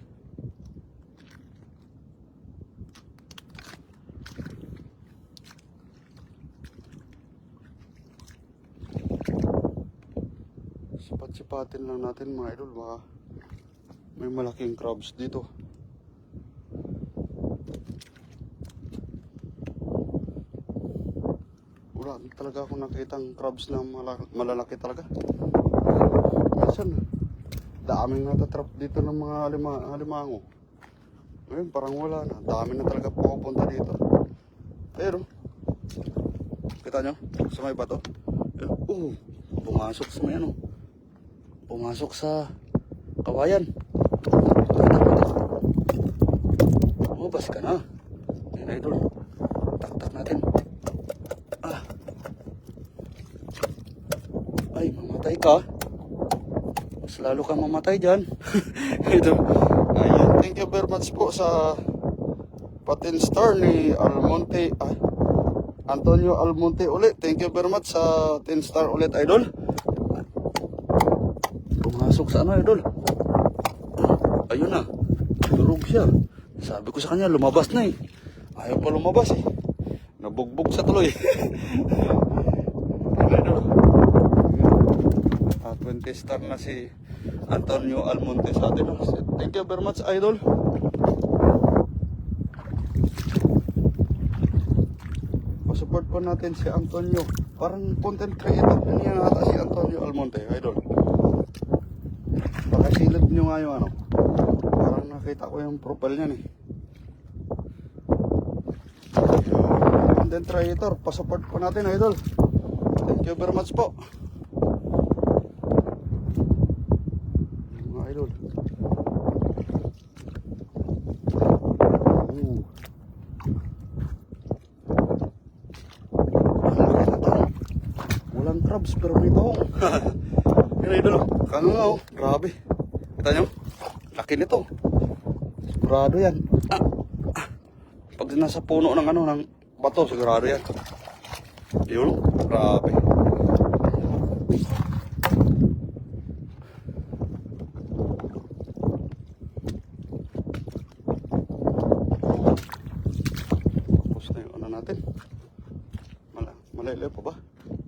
Sipat-sipatin lang natin, mga idol. Baka may malaking crabs dito. Wala talaga ako nakitang crabs na malalaki talaga. Minsan, daming natatrap dito ng mga alimango. Ngayon, parang wala na. Dami na talaga pupunta dito. Pero, kita nyo? Sa may bato? Pumasok sa may ano. Pumasok sa kawayan. Lumabas ka na. Ayun, idol. Tak-tak natin. Ay, mamatay ka. Mas lalo kang mamatay dyan. Ito. Ayan. Thank you very much po sa patin star ni Almonte. Antonio Almonte ulit. Thank you very much sa 10 star ulit, idol. Pumasok sa ano, idol. Ayun na. Durog siya. Sabi ko sa kanya, lumabas na, eh. Ayaw pa lumabas, eh. Nabugbog sa tuloy. Idol. 20 star na si Antonio Almonte sa atin. Thank you very much, idol. Pasupport po natin si Antonio. Parang content creator na niya nata si Antonio Almonte, idol. Pakasilip nyo nga yung ano. Parang nakita ko yung profile niyan, eh. Content creator, pasupport po natin, idol. Thank you very much po. Idol. Walang crabs pero may taong. Yan, idol. Kano nga, oh. Grabe. Kita nyo? Laki nito. Sigurado yan. Pag nasa puno ng ano, ng bato, sigurado yan. Yun, grabe. Natin. Malaylay pa ba?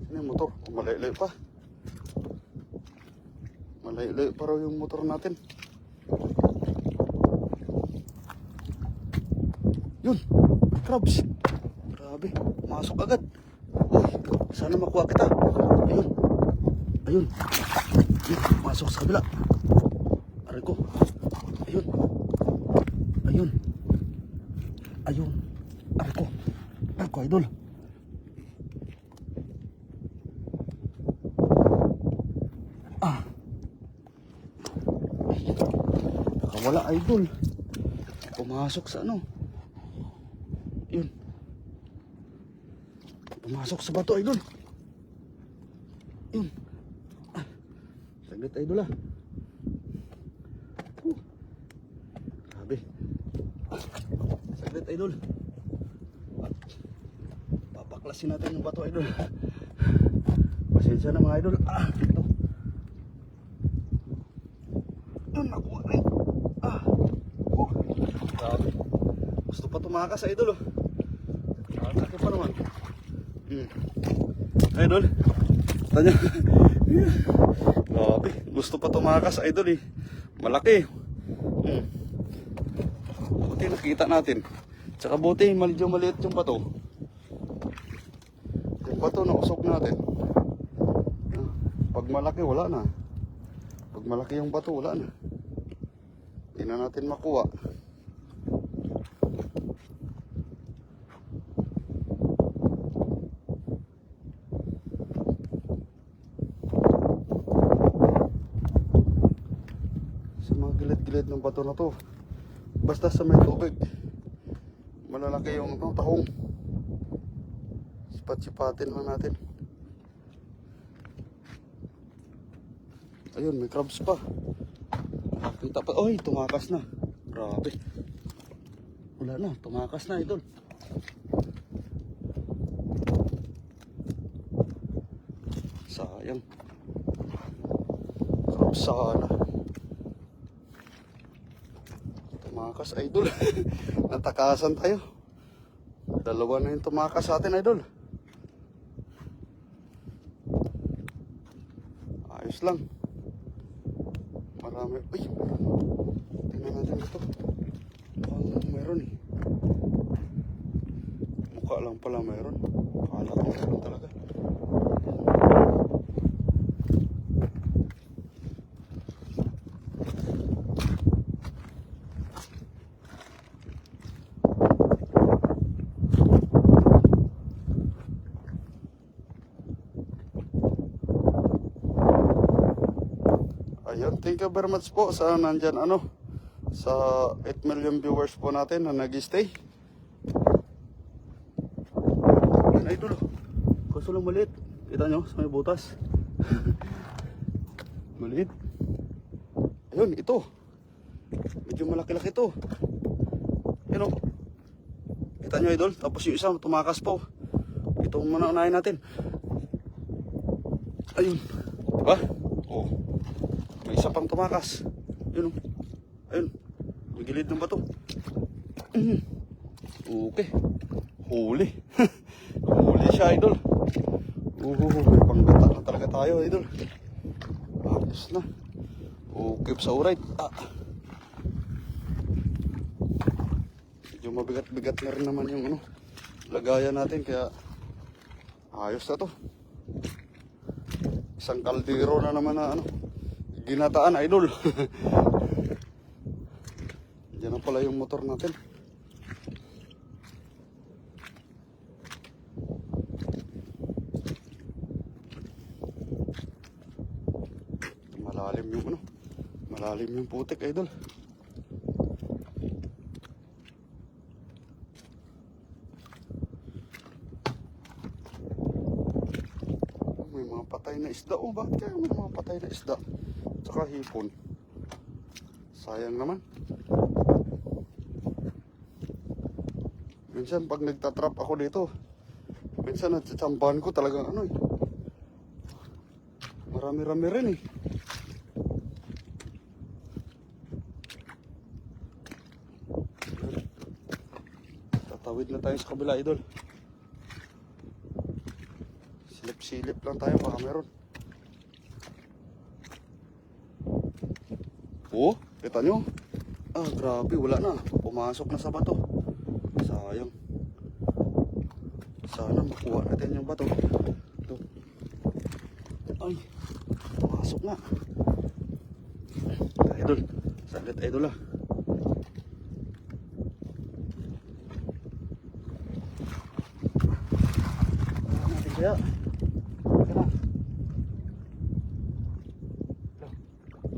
Ano yung motor? Malaylay pa. Malaylay pa raw yung motor natin. Yun, crabs. Grabe, masok agad. Uy, sana makuha kita. Ayun. Ayun. Ayun, masok sa kabila. Aray ko. Ayun. Ayun. Ayun. ko, idol. Ah. Nakawala, idol. Pumasok sa ano. Yun. Pumasok sa bato, idol. Yun. Ah. Saglit, idol ah. Grabe. Saglit, idol. Papaklasin natin yung bato, idol. Pasensya na mga idol. Ah, ito. Yun, nakuha rin. Ah. Oh. Grabe. Gusto pa tumakas, idol. Oh. Laki pa naman. Idol. Tanya. Grabe. Gusto pa tumakas, idol eh. Malaki. Buti nakita natin. Tsaka buti medyo maliit yung bato. Yung bato na usok natin. Pag malaki wala na. Pag malaki yung bato wala na. Hindi na natin makuha. Sa mga gilid-gilid ng bato na to, basta sa may tubig, malalaki yung tahong. Sipat-sipatin lang natin. Ayun, may crabs pa. Nakita pa. Oy, tumakas na. Grabe. Wala na, tumakas na, idol. Sayang. Crabs sana. Tumakas, idol. Natakasan tayo. Dalawa na yung tumakas sa atin, idol. Ayos lang. Marami. Uy, tingnan natin ito. Meron eh. Mukha lang pala meron. Akala ko meron talaga. Ayun, thank you very much po sa nandyan sa 8 million viewers po natin na nag-stay. Yan, idol. Kaso lang maliit. Kita nyo sa may butas. Maliit. Ayun, ito. Medyo malaki-laki ito. Yan o. Kita nyo, idol. Tapos yung isa tumakas po. Ito muna unahin natin. Ayun. Diba? Oh. May isa pang tumakas. Yun o. Ayun. May gilid ng bato. Okay. Huli. Huli siya, idol. May panggata na talaga tayo, idol. Ayos na. Okay sa uray. Medyo mabigat-bigat na rin naman yung lagayan natin. Kaya ayos na to. Isang kaldero na naman na ginataan, idol. Diyan na pala yung motor natin. Malalim yung malalim yung putik, idol. May mga patay na isda. Oh, bakit kaya may mga patay na isda? Tsaka hipon. Sayang naman. Minsan pag nagtatrap ako dito, minsan natsatsambahan ko talagang marami-rami rin eh. Tatawid na tayo sa kabila, idol. Silip-silip lang tayo baka meron. Oh, kita nyo? Grabe, wala na. Pumasok na sa bato. Sayang. Sana makuha natin yung bato. Ito. Ay, pumasok na. Idol, saglit, idol ah. Kaya, ito na.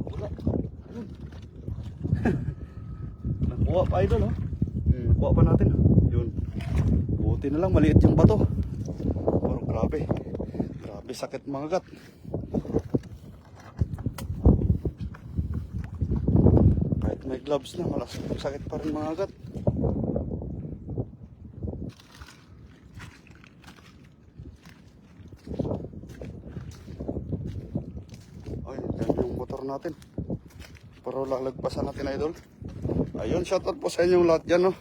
Wala. Ayun. Nakuha pa idol, oh. Nakuha pa natin. Yun. Buti na lang, maliit yung bato. Pero grabe. Grabe sakit mga gat. Kahit may gloves na, malas sakit pa rin mga gat. Ay, yan yung motor natin. Pero lalagpasan natin idol. Ayun, shoutout po sa inyong lahat dyan, no.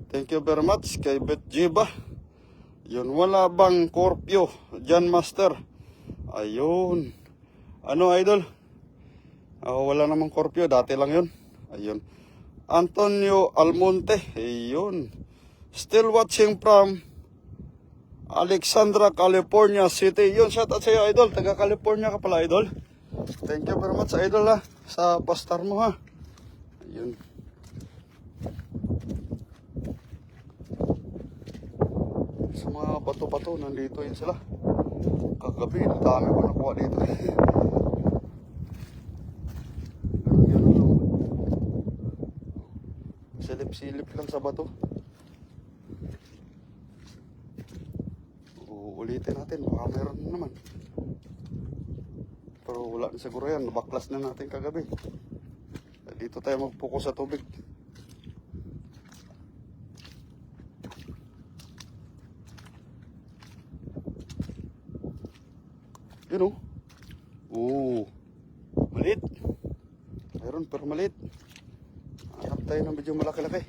Thank you very much kay Bet Jiba. Yun, wala bang Scorpio dyan, master? Ayun. Ano, idol? Wala namang Scorpio, dati lang yun. Ayun. Antonio Almonte. Ayun. Still watching from Alexandra, California City. Yun, shoutout sa iyo, idol. Taga California ka pala, idol. Thank you very much, idol, ha. Sa pastar mo, ha. Ayun. Sa mga bato-bato, nandito yun sila. Kagabi, ang dami ko nakuha dito. Ganun lang. Silip-silip lang sa bato. Ulitin natin, baka meron naman. Pero wala na siguro yan, nabaklas na natin kagabi. Dito tayo mag-focus sa tubig. Yun, oh. Oo. Maliit. Mayroon pero maliit. Hanap tayo ng medyo malaki-laki.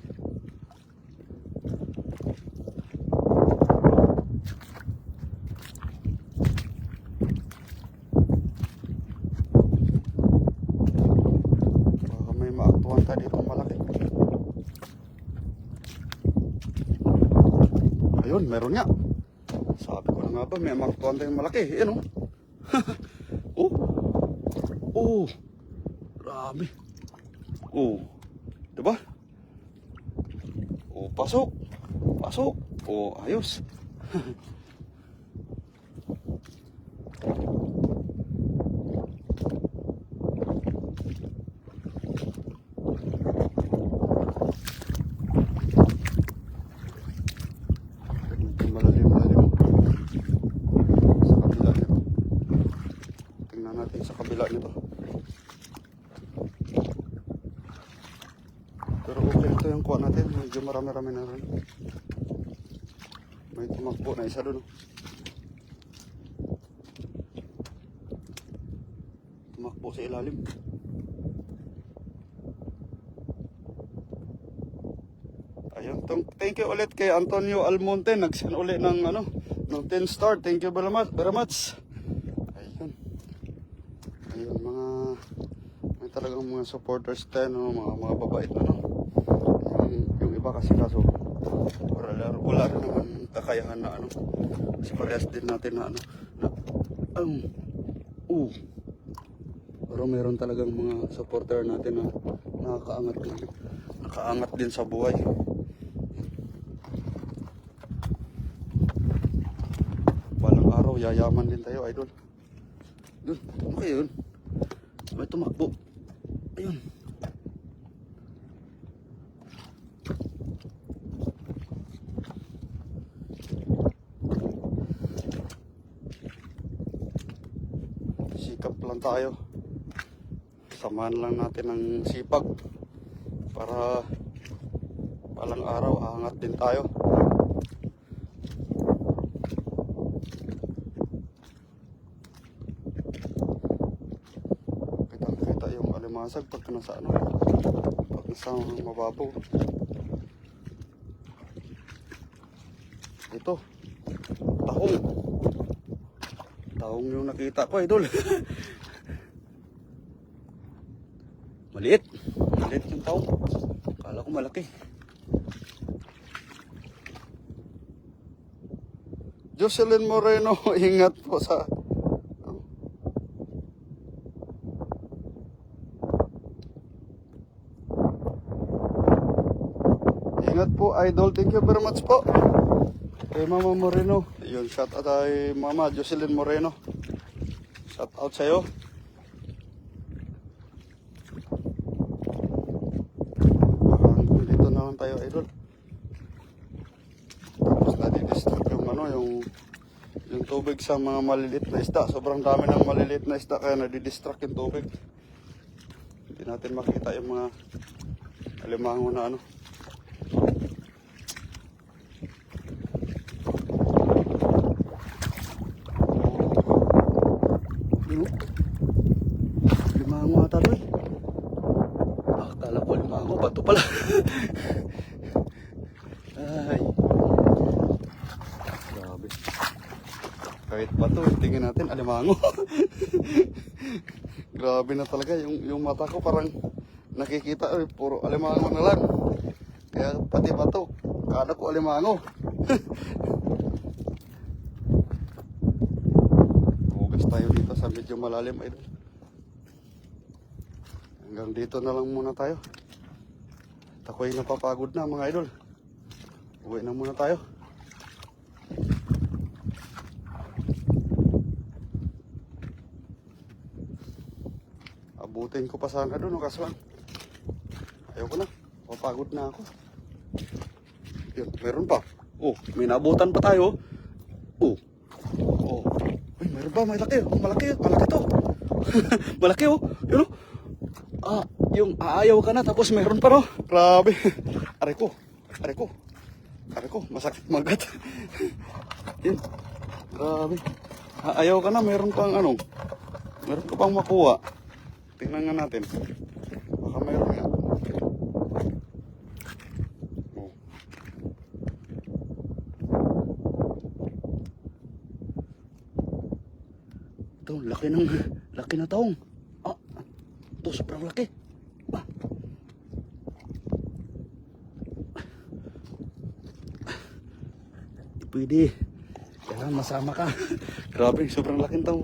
Baka may maaktuhan tayo dito malaki. Ayun, meron nga. Sabi ko na nga ba, may maaktuhan tayong malaki. Yan, oh. Oh. Oh. Grabe. Oh. Diba? Oh, pasok. Pasok. Oh, ayos. Malalim-lalim. Sa kabila nito. Tingnan natin sa kabila nito. Pero okay ito yung kuha natin. Medyo marami-rami na rin. May tumakbo na isa doon. Tumakbo sa ilalim. Ayun. Thank you ulit kay Antonio Almonte. Nag-send ulit ng, ng 10 star. Thank you very much. Ayun. Ayun, may talagang mga supporters tayo, no? Mga babait na, no? Yung iba kasi kaso wala rin naman kakayahan na kasi parehas din natin na pero meron talagang mga supporter natin na nakaangat din sa buhay. Balang araw yayaman din tayo, idol. Dun, ano kayo yun? May tumakbo. Ayun. Sikap lang tayo. Samahan lang natin ng sipag para balang araw aangat din tayo. Kita yung alimasag pag nasa pag nasa mababaw. Ito, tahong yung nakita ko, idol. Maliit yung tahong. Kala ko malaki. Jocelyn Moreno, ingat po sa ingat po, idol. Thank you very much po kay Mama Moreno. Ayun, shout out kay Mama Jocelyn Moreno. Shout out sa'yo. Parang dito naman tayo, idol. Tapos nadidistract yung ano, yung tubig sa mga maliliit na isda. Sobrang dami ng maliliit na isda kaya nadidistract yung tubig. Hindi natin makita yung mga alimango na ano. Limango ata doon. Akala ko limango, bato pala. Ay. Grabe. Kahit bato, tingin natin alimango. Grabe na talaga yung mata ko parang nakikita puro alimango na lang. Kaya pati bato, kada ko alimango. Hugas tayo dito sa medyo malalim idol. Hanggang dito na lang muna tayo. At ako'y napapagod na mga idol. Uwi na muna tayo. Abutin ko pa sana doon, kaso ayoko na. Papagod na ako. Yun, meron pa. Oh, may naabutan pa tayo. Oh. Oh. Uy, meron pa, may laki. Oh, malaki, malaki to. Malaki oh. Yun oh. Yung aayaw ka na tapos meron pa no. Grabe. Aray ko. Aray ko. Aray ko, masakit magat. Yun. Grabe. Aayaw ka na, meron pang ano. Meron ka pang makuha. Tingnan nga natin. Baka meron nga. Oh. Ito, laki na taong. Ito, sobrang laki. Pwede. Kailangan masama ka. Grabe, sobrang laking taong.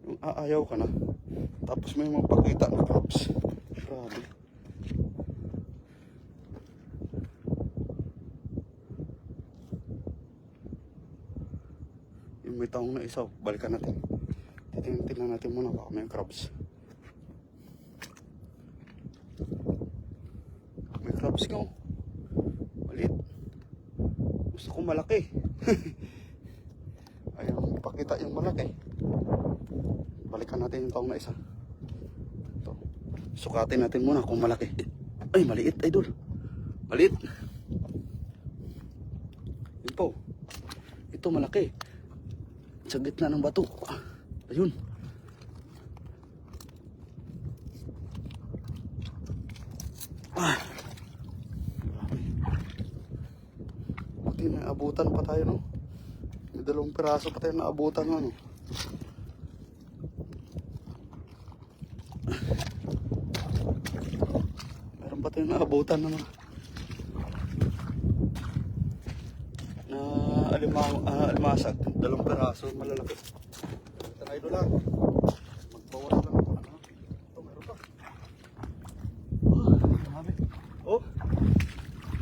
Yung aayaw ka na. Tapos may mapakita na crabs. Grabe. Yung may taong na isa, balikan natin. Titingnan natin muna baka may crabs. May crabs nga oh. Maliit. Gusto ko malaki. Ayun, ipakita yung malaki. Balikan natin yung taong na isa. Ito. Sukatin natin muna kung malaki. Ay, maliit idol. Maliit. Ito. Ito malaki. Sa gitna ng bato. Ayun. Buti na abutan pa tayo no. May 2 piraso pa tayo na abutan no. Meron pa tayo na abutan naman. Alimasag, 2 piraso, malalaki. Ito na idol lang. Magbawas lang ako. Ito, meron pa. Grabe. Oh,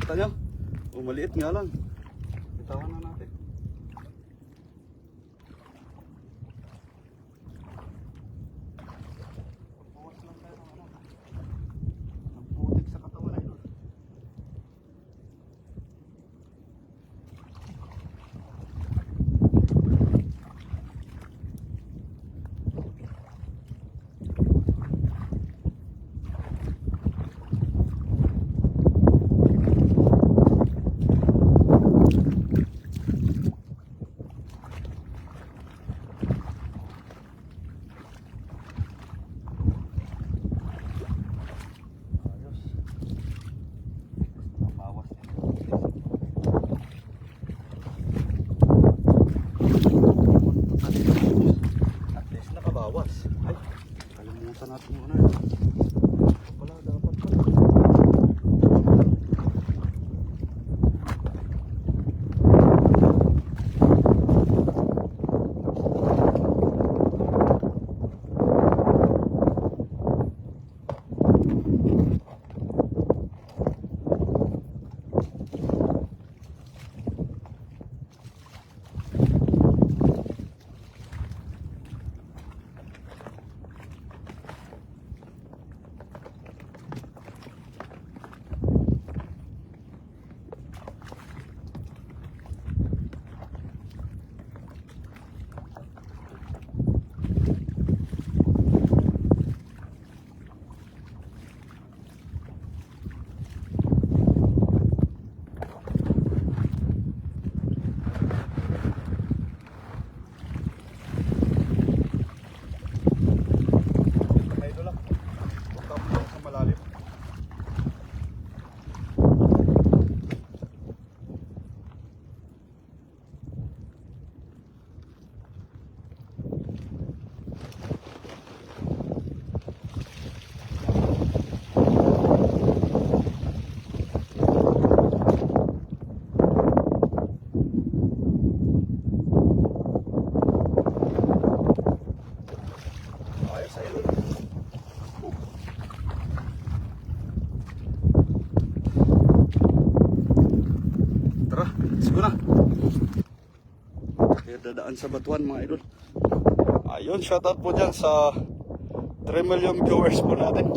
kita nyo? Oh, maliit nga lang. Bitawan na natin. Magbawas lang tayo ng ano. Ng putik sa katawan idol. natin muna yun. Wala, dapat pala. dadaan sa batuan mga idol. Ayun, shoutout po dyan sa 3 million viewers po natin.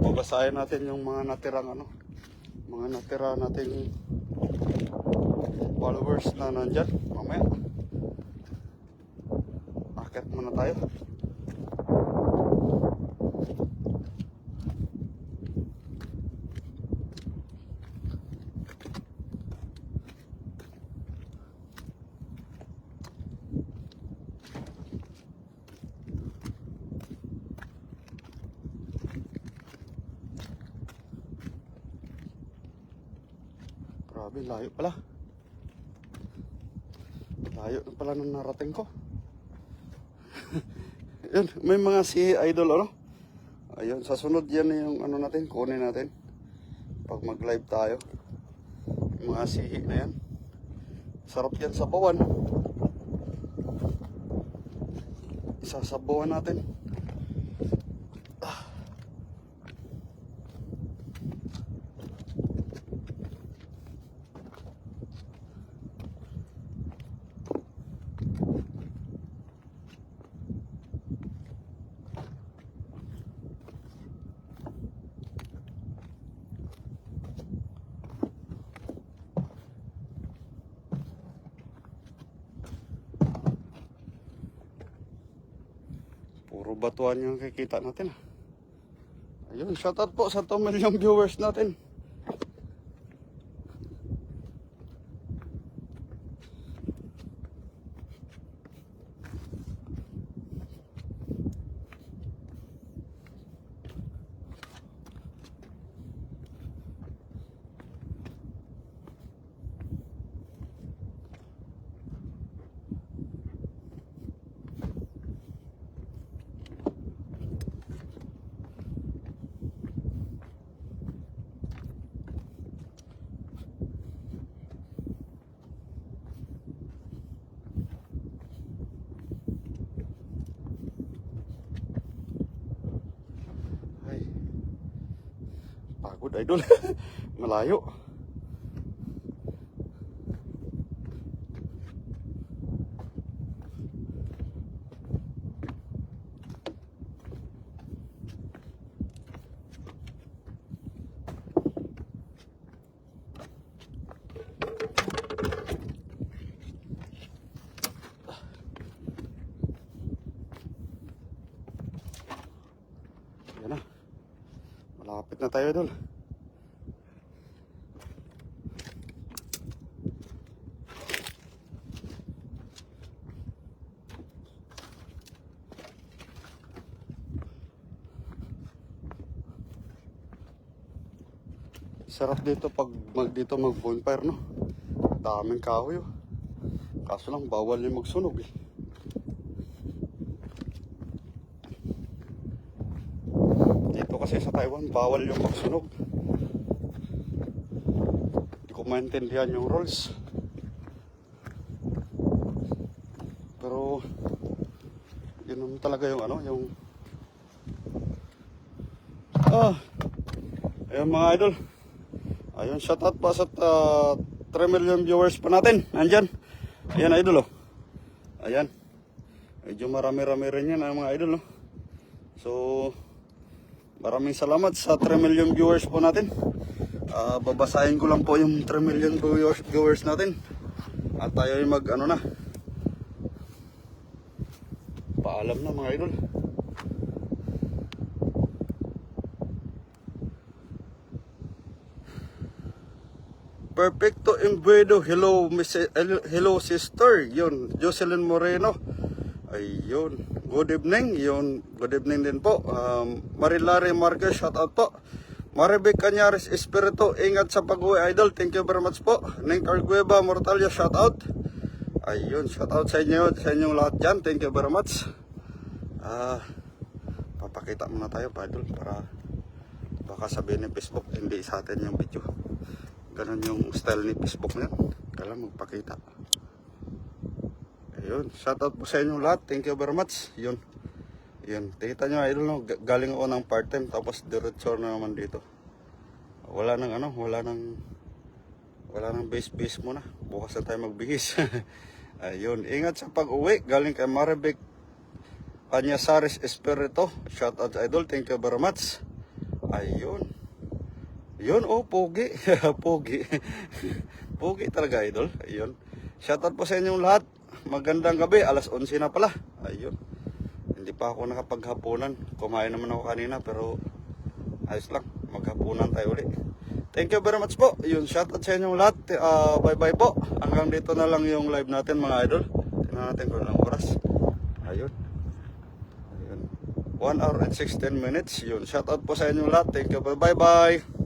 Babasahin natin yung mga natirang mga natira nating followers na nandyan. Mamaya akit muna tayo. Grabe, layo pala. Layo na pala nung narating ko. Yun, may mga si idol Ayun, sa sunod yan yung natin, kunin natin. Pag mag-live tayo. Yung mga sihi na yan. Sarap yan sa bawan. Isasabawan natin. Puro batuan yung kikita natin. Ayun, shoutout po sa 2 million viewers natin. Pagod idol. Malayo. Yan na. Malapit na tayo idol. Sarap dito pag mag bonfire Daming kahoy Kaso lang bawal yung magsunog Dito kasi sa Taiwan bawal yung magsunog. Hindi ko maintindihan yung rules. Pero yun naman talaga yung yung ayun mga idol. Ayun, shoutout pa sa 3 million viewers pa natin. Nandyan. Ayan idol Ayan. Medyo marami-rami rin yan mga idol So, maraming salamat sa 3 million viewers po natin. Babasahin ko lang po yung 3 million viewers natin. At tayo ay mag paalam na mga idol. Perfecto Embuedo. Hello sister. Yun, Jocelyn Moreno. Ayun. Good evening. Yun, good evening din po. Marilare Marquez, shout out po. Maribek Cañares Espiritu, ingat sa pag-uwi idol. Thank you very much po. Neng Argueba Mortalia, shout out. Ayun, shout out sa inyong lahat dyan. Thank you very much. Papakita muna tayo pa idol para baka sabihin ni Facebook hindi sa atin yung video. Ganun yung style ni Facebook niya. Kailangan magpakita. Ayun, shoutout po sa inyong lahat. Thank you very much. Yun. Yun, kita nyo idol galing ako ng part-time tapos diretso na naman dito. Wala nang wala nang base muna. Bukas na tayo magbihis. Ayun, ingat sa pag-uwi. Galing kay Maribek Panyasares Espirito. Shout out idol, thank you very much. Ayun. Yun, oh, pogi. Pogi. Pogi talaga, idol. Ayun. Shout out po sa inyong lahat. Magandang gabi. Alas 11 na pala. Ayun. Hindi pa ako nakapaghapunan. Kumain naman ako kanina, pero ayos lang. Maghapunan tayo ulit. Thank you very much po. Yun, shout out sa inyong lahat. Bye-bye po. Hanggang dito na lang yung live natin, mga idol. Tingnan natin kung anong oras. Ayun. 1 hour and 16 minutes. Yun, shout out po sa inyong lahat. Thank you. Bye-bye.